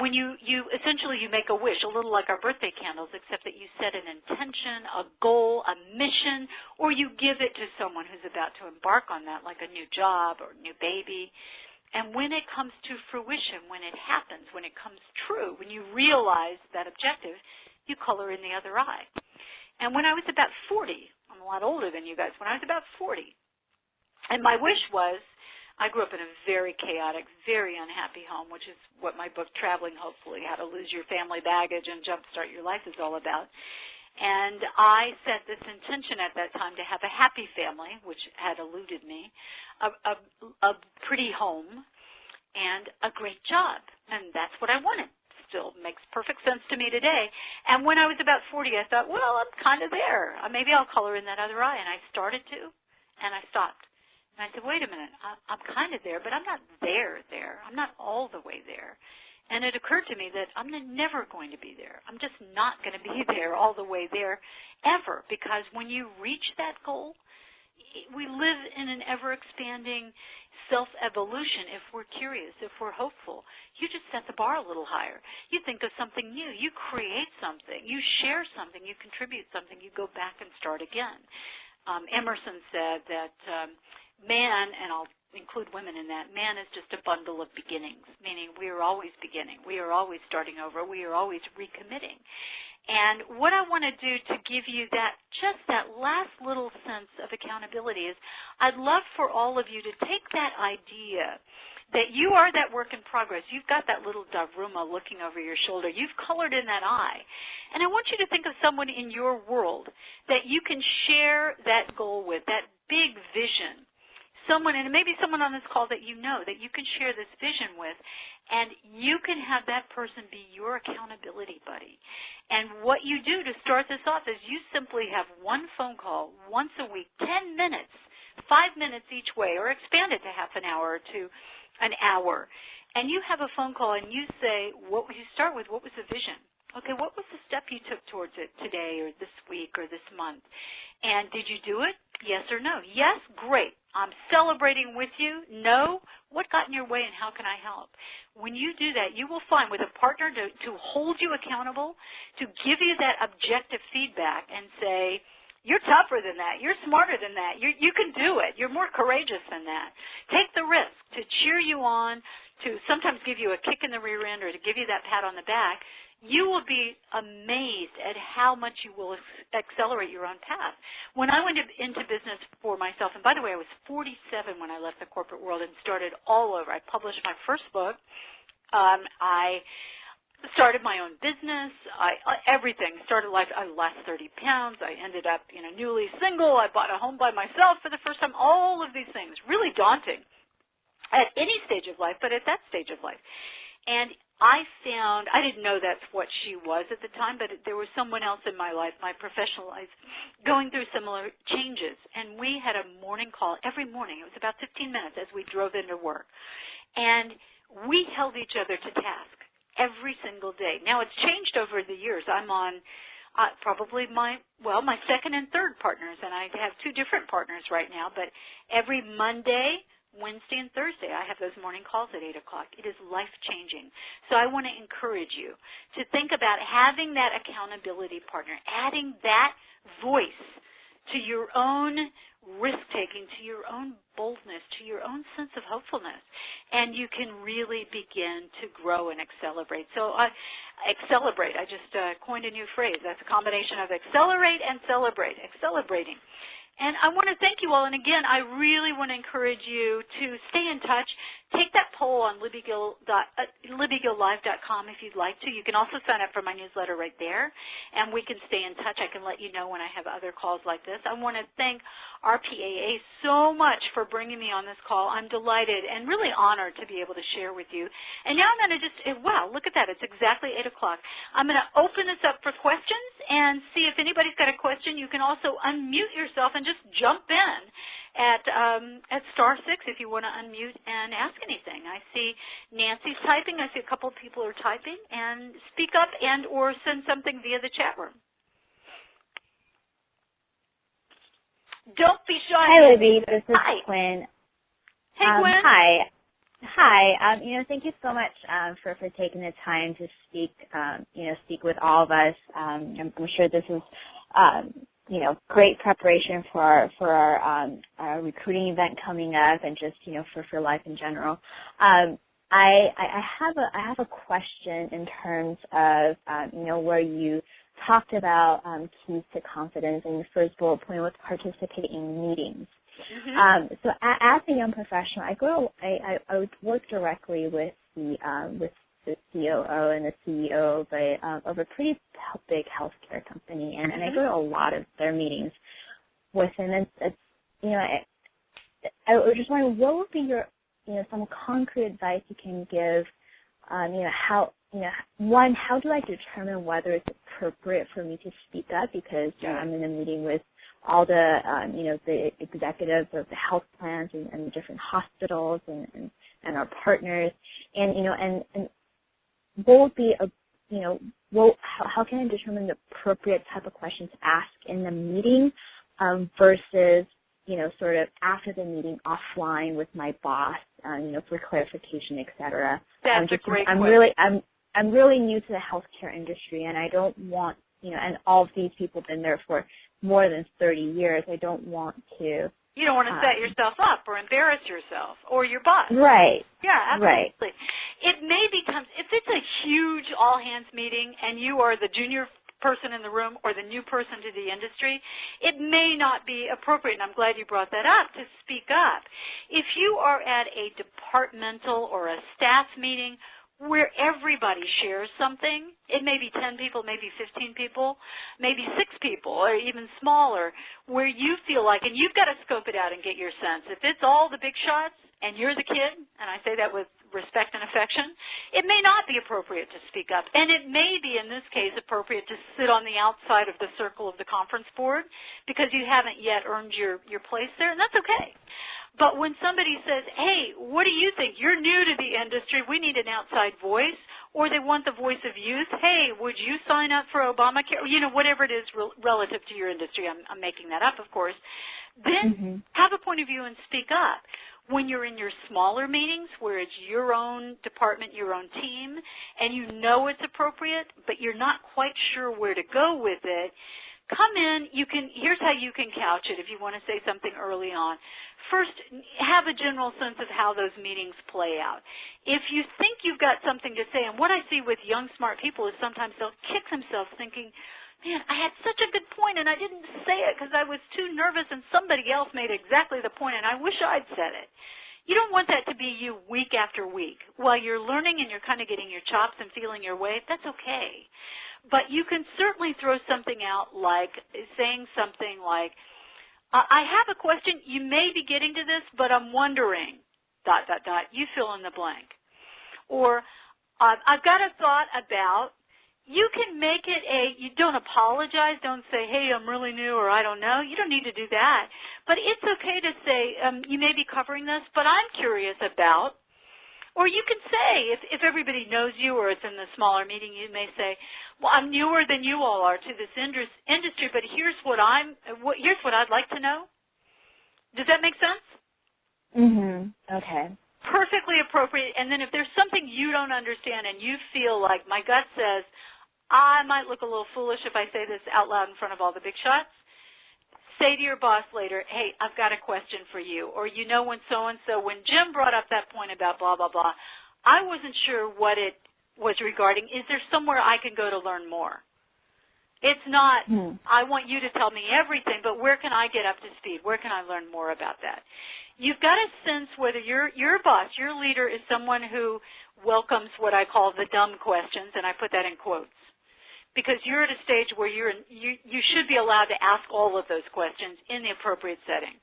When you essentially you make a wish, a little like our birthday candles, except that you set an intention, a goal, a mission, or you give it to someone who's about to embark on that, like a new job or a new baby. And when it comes to fruition, when it happens, when it comes true, when you realize that objective, you color in the other eye. And when I was about 40, I'm a lot older than you guys, when I was about 40, and my wish was, I grew up in a very chaotic, very unhappy home, which is what my book, Traveling Hopefully, How to Lose Your Family Baggage and Jumpstart Your Life, is all about. And I set this intention at that time to have a happy family, which had eluded me, a pretty home, and a great job. And that's what I wanted. Still makes perfect sense to me today. And when I was about 40, I thought, well, I'm kind of there. Maybe I'll color in that other eye. And I started to, and I stopped. And I said, wait a minute, I'm kind of there, but I'm not there. I'm not all the way there. And it occurred to me that I'm never going to be there. I'm just not going to be there all the way there ever, because when you reach that goal, we live in an ever-expanding self-evolution. If we're curious, if we're hopeful, you just set the bar a little higher. You think of something new. You create something. You share something. You contribute something. You go back and start again. Emerson said that man, and I'll include women in that. Man is just a bundle of beginnings, meaning we are always beginning. We are always starting over. We are always recommitting. And what I want to do to give you that, just that last little sense of accountability is I'd love for all of you to take that idea that you are that work in progress. You've got that little Daruma looking over your shoulder. You've colored in that eye. And I want you to think of someone in your world that you can share that goal with, that big vision. Someone, and maybe someone on this call that you know, that you can share this vision with, and you can have that person be your accountability buddy. And what you do to start this off is you simply have one phone call once a week, 10 minutes, 5 minutes each way, or expand it to half an hour or to an hour. And you have a phone call and you say, you start with, what was the vision? Okay, what was the step you took towards it today or this week or this month? And did you do it? Yes or no? Yes? Great. I'm celebrating with you. No? What got in your way and how can I help? When you do that, you will find with a partner to hold you accountable, to give you that objective feedback and say, you're tougher than that. You're smarter than that. You can do it. You're more courageous than that. Take the risk to cheer you on, to sometimes give you a kick in the rear end or to give you that pat on the back. You will be amazed at how much you will accelerate your own path. When I went into business for myself, and by the way, I was 47 when I left the corporate world and started all over. I published my first book. I started my own business. Everything. Started life. I lost 30 pounds. I ended up, newly single. I bought a home by myself for the first time. All of these things, really daunting at any stage of life, but at that stage of life. And I found, I didn't know that's what she was at the time, but there was someone else in my life, my professional life, going through similar changes. And we had a morning call every morning. It was about 15 minutes as we drove into work. And we held each other to task every single day. Now, it's changed over the years. I'm on probably my second and third partners, and I have two different partners right now. But every Monday, Wednesday, and Thursday, I have those morning calls at 8 o'clock. It is life-changing. So I want to encourage you to think about having that accountability partner, adding that voice to your own risk-taking, to your own boldness, to your own sense of hopefulness, and you can really begin to grow and accelerate. So accelerate, I just coined a new phrase. That's a combination of accelerate and celebrate, accelerating. And I want to thank you all. And again, I really want to encourage you to stay in touch. Take that poll on libbygilllive.com if you'd like to. You can also sign up for my newsletter right there, and we can stay in touch. I can let you know when I have other calls like this. I want to thank RPAA so much for bringing me on this call. I'm delighted and really honored to be able to share with you. And now I'm going to just, wow, look at that. It's exactly 8 o'clock. I'm going to open this up for questions and see if anybody's got a question. You can also unmute yourself and just jump in at *6 if you want to unmute and ask anything. I see Nancy's typing. I see a couple of people are typing. And speak up and or send something via the chat room. Don't be shy. Hi, Libby. This is Quinn. Hey, Gwen. Hi. Hi. Thank you so much for taking the time to speak. Speak with all of us. I'm sure this is great preparation for our recruiting event coming up, and just for life in general. I have a question in terms of where you talked about keys to confidence, and the first bullet point was participate in meetings. Mm-hmm. So as a young professional, I work directly with the COO and the CEO of a pretty big healthcare company, and I go to a lot of their meetings with them. And I was just wondering, what would be your some concrete advice you can give? One, how do I determine whether it's appropriate for me to speak up? Because I'm in a meeting with all the the executives of the health plans and the different hospitals and our partners, and what would be how can I determine the appropriate type of question to ask in the meeting versus sort of after the meeting offline with my boss, for clarification, etc. That's a great question. I'm really new to the healthcare industry, and I don't want, and all of these people have been there for more than 30 years. I don't want to You don't want to set yourself up or embarrass yourself or your boss. Right. Yeah, absolutely. Right. It may become, if it's a huge all-hands meeting and you are the junior person in the room or the new person to the industry, it may not be appropriate, and I'm glad you brought that up, to speak up. If you are at a departmental or a staff meeting where everybody shares something, it may be 10 people, maybe 15 people, maybe 6 people, or even smaller, where you feel like, and you've got to scope it out and get your sense. If it's all the big shots and you're the kid, and I say that with respect and affection, it may not be appropriate to speak up. And it may be, in this case, appropriate to sit on the outside of the circle of the conference board because you haven't yet earned your place there, and that's okay. But when somebody says, hey, what do you think? You're new to the industry. We need an outside voice. Or they want the voice of youth. Hey, would you sign up for Obamacare? You know, whatever it is relative to your industry. I'm making that up, of course. Then have a point of view and speak up. When you're in your smaller meetings where it's your own department, your own team, and you know it's appropriate, but you're not quite sure where to go with it, come in. Here's how you can couch it if you want to say something early on. First, have a general sense of how those meetings play out. If you think you've got something to say, and what I see with young, smart people is sometimes they'll kick themselves thinking, man, I had such a good point and I didn't say it because I was too nervous and somebody else made exactly the point and I wish I'd said it. You don't want that to be you week after week. While you're learning and you're kind of getting your chops and feeling your way, that's okay. But you can certainly throw something out like saying something like, I have a question. You may be getting to this, but I'm wondering, ... You fill in the blank. Or I've got a thought about, you can make it you don't apologize. Don't say, hey, I'm really new or I don't know. You don't need to do that. But it's okay to say, you may be covering this, but I'm curious about. Or you can say, if everybody knows you or it's in the smaller meeting, you may say, well, I'm newer than you all are to this industry, but here's what I'd like to know. Does that make sense? Okay. Perfectly appropriate. And then if there's something you don't understand and you feel like my gut says, I might look a little foolish if I say this out loud in front of all the big shots, say to your boss later, hey, I've got a question for you. Or you know when so-and-so, when Jim brought up that point about blah, blah, blah, I wasn't sure what it was regarding. Is there somewhere I can go to learn more? It's not, I want you to tell me everything, but where can I get up to speed? Where can I learn more about that? You've got to sense whether your boss, your leader, is someone who welcomes what I call the dumb questions, and I put that in quotes. Because you're at a stage where you should be allowed to ask all of those questions in the appropriate setting.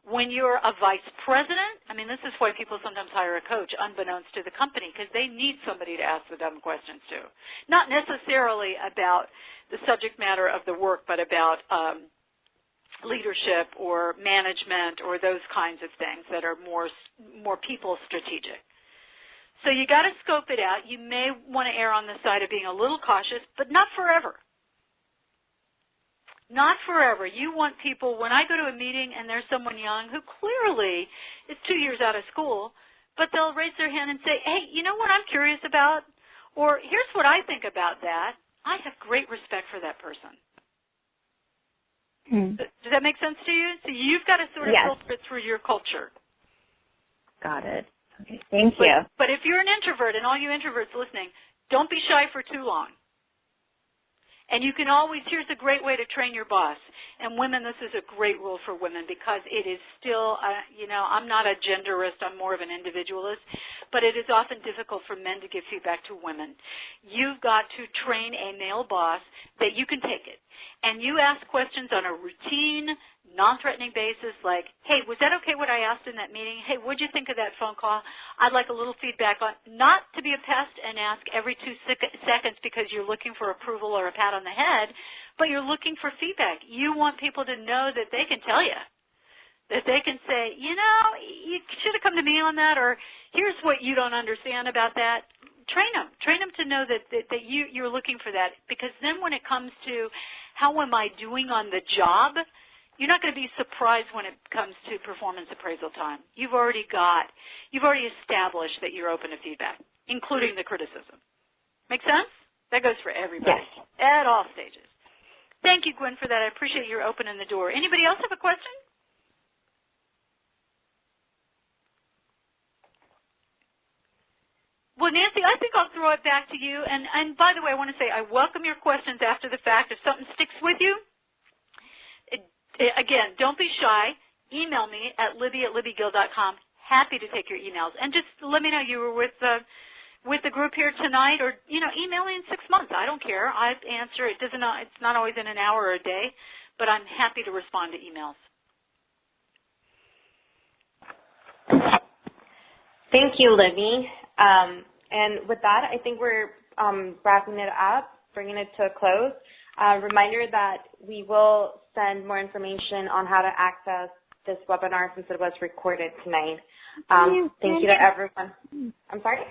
When you're a vice president, I mean, this is why people sometimes hire a coach unbeknownst to the company, because they need somebody to ask the dumb questions to. Not necessarily about the subject matter of the work, but about leadership or management or those kinds of things that are more people strategic. So you got to scope it out. You may want to err on the side of being a little cautious, but not forever. Not forever. You want people, when I go to a meeting and there's someone young who clearly is 2 years out of school, but they'll raise their hand and say, hey, you know what I'm curious about? Or here's what I think about that. I have great respect for that person. Does that make sense to you? So you've got to sort of filter it through your culture. Got it. Okay, thank you. But if you're an introvert, and all you introverts listening, don't be shy for too long. And you can always, here's a great way to train your boss. And women, this is a great rule for women because it is still, you know, I'm not a genderist, I'm more of an individualist, but it is often difficult for men to give feedback to women. You've got to train a male boss that you can take it. And you ask questions on a routine, non-threatening basis like, hey, was that okay what I asked in that meeting? Hey, what'd you think of that phone call? I'd like a little feedback on, not to be a pest and ask every 2 seconds because you're looking for approval or a pat on the head, but you're looking for feedback. You want people to know that they can tell you, that they can say, you know, you should have come to me on that, or here's what you don't understand about that. Train them to know that you're looking for that, because then when it comes to how am I doing on the job, you're not going to be surprised when it comes to performance appraisal time. You've already established that you're open to feedback, including the criticism. Make sense? That goes for everybody at all stages. Thank you, Gwen, for that. I appreciate your opening the door. Anybody else have a question? Well, Nancy, I think I'll throw it back to you. And by the way, I want to say I welcome your questions after the fact. If something sticks with you, again, don't be shy. Email me at libby@libbygill.com. Happy to take your emails. And just let me know you were with the group here tonight, or, email me in 6 months. I don't care. I answer. It's not always in an hour or a day, but I'm happy to respond to emails. Thank you, Libby. And with that, I think we're wrapping it up, bringing it to a close. Reminder that we will send more information on how to access this webinar since it was recorded tonight. Thank you to everyone. I'm sorry?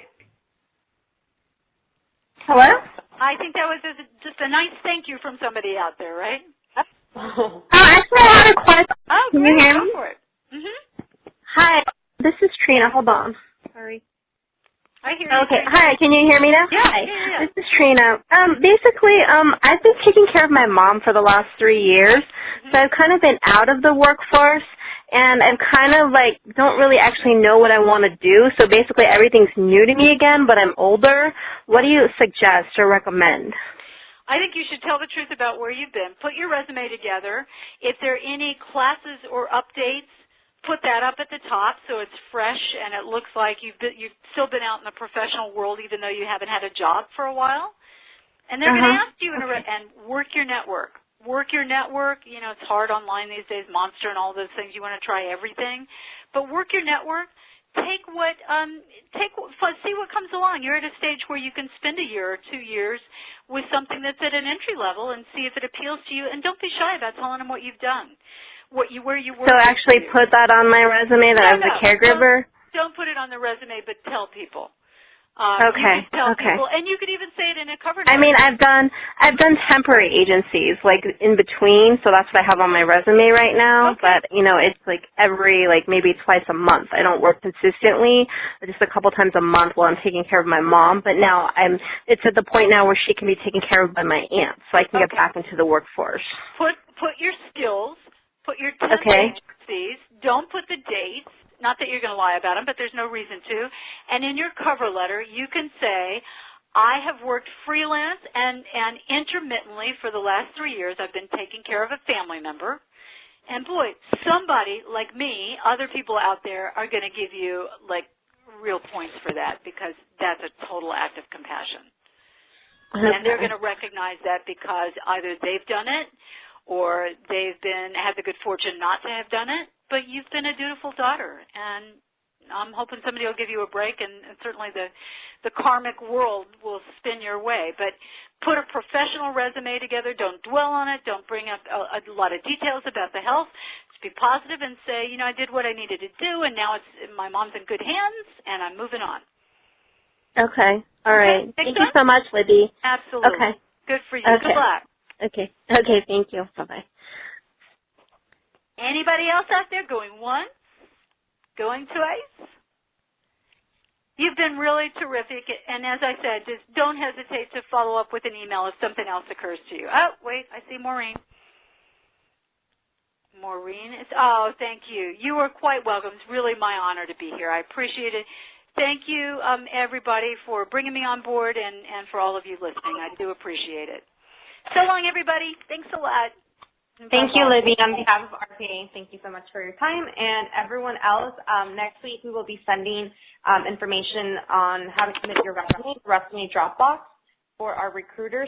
Hello? I think that was just a nice thank you from somebody out there, right? Actually, I had a question. Oh, Can great. you hear Go me? for it. Mm-hmm. Hi, this is Trina. Hold on. Sorry. I hear you. Okay. Hi, can you hear me now? Yeah, Hi. yeah. This is Trina. Basically, I've been taking care of my mom for the last 3 years, so I've kind of been out of the workforce, and I'm kind of like don't really actually know what I want to do. So basically, everything's new to me again, but I'm older. What do you suggest or recommend? I think you should tell the truth about where you've been. Put your resume together. If there are any classes or updates, put that up at the top so it's fresh and it looks like you've still been out in the professional world even though you haven't had a job for a while. And they're going to ask you and work your network. Work your network. It's hard online these days, Monster and all those things. You want to try everything. But work your network. See what comes along. You're at a stage where you can spend a year or 2 years with something that's at an entry level and see if it appeals to you. And don't be shy about telling them what you've done. Where you work. So actually put that on my resume that I was a caregiver? Don't put it on the resume, but tell people. Okay. Tell people, and you could even say it in a cover note. I mean, I've done temporary agencies, like in between, so that's what I have on my resume right now. Okay. But it's like every maybe twice a month. I don't work consistently, just a couple times a month while I'm taking care of my mom. But now it's at the point now where she can be taken care of by my aunt, so I can get back into the workforce. Put your skills. Put your temp agencies. Don't put the dates. Not that you're going to lie about them, but there's no reason to. And in your cover letter, you can say, I have worked freelance and intermittently for the last 3 years. I've been taking care of a family member. And, boy, somebody like me, other people out there are going to give you, real points for that because that's a total act of compassion. And they're going to recognize that because either they've done it or they've had the good fortune not to have done it, but you've been a dutiful daughter. And I'm hoping somebody will give you a break, and certainly the karmic world will spin your way. But put a professional resume together. Don't dwell on it. Don't bring up a lot of details about the health. Just be positive and say, I did what I needed to do, and now my mom's in good hands, and I'm moving on. Okay. All right. Okay. Thank you so much, Libby. Absolutely. Okay. Good for you. Okay. Good luck. Okay. Okay, thank you. Bye-bye. Anybody else out there going once? Going twice? You've been really terrific, and as I said, just don't hesitate to follow up with an email if something else occurs to you. Oh, wait, I see Maureen. Maureen is, thank you. You are quite welcome. It's really my honor to be here. I appreciate it. Thank you, everybody, for bringing me on board and for all of you listening. I do appreciate it. So long, everybody. Thanks a lot. Thank you, Libby. On behalf of RPAA, thank you so much for your time. And everyone else, next week we will be sending information on how to submit your resume Dropbox for our recruiters.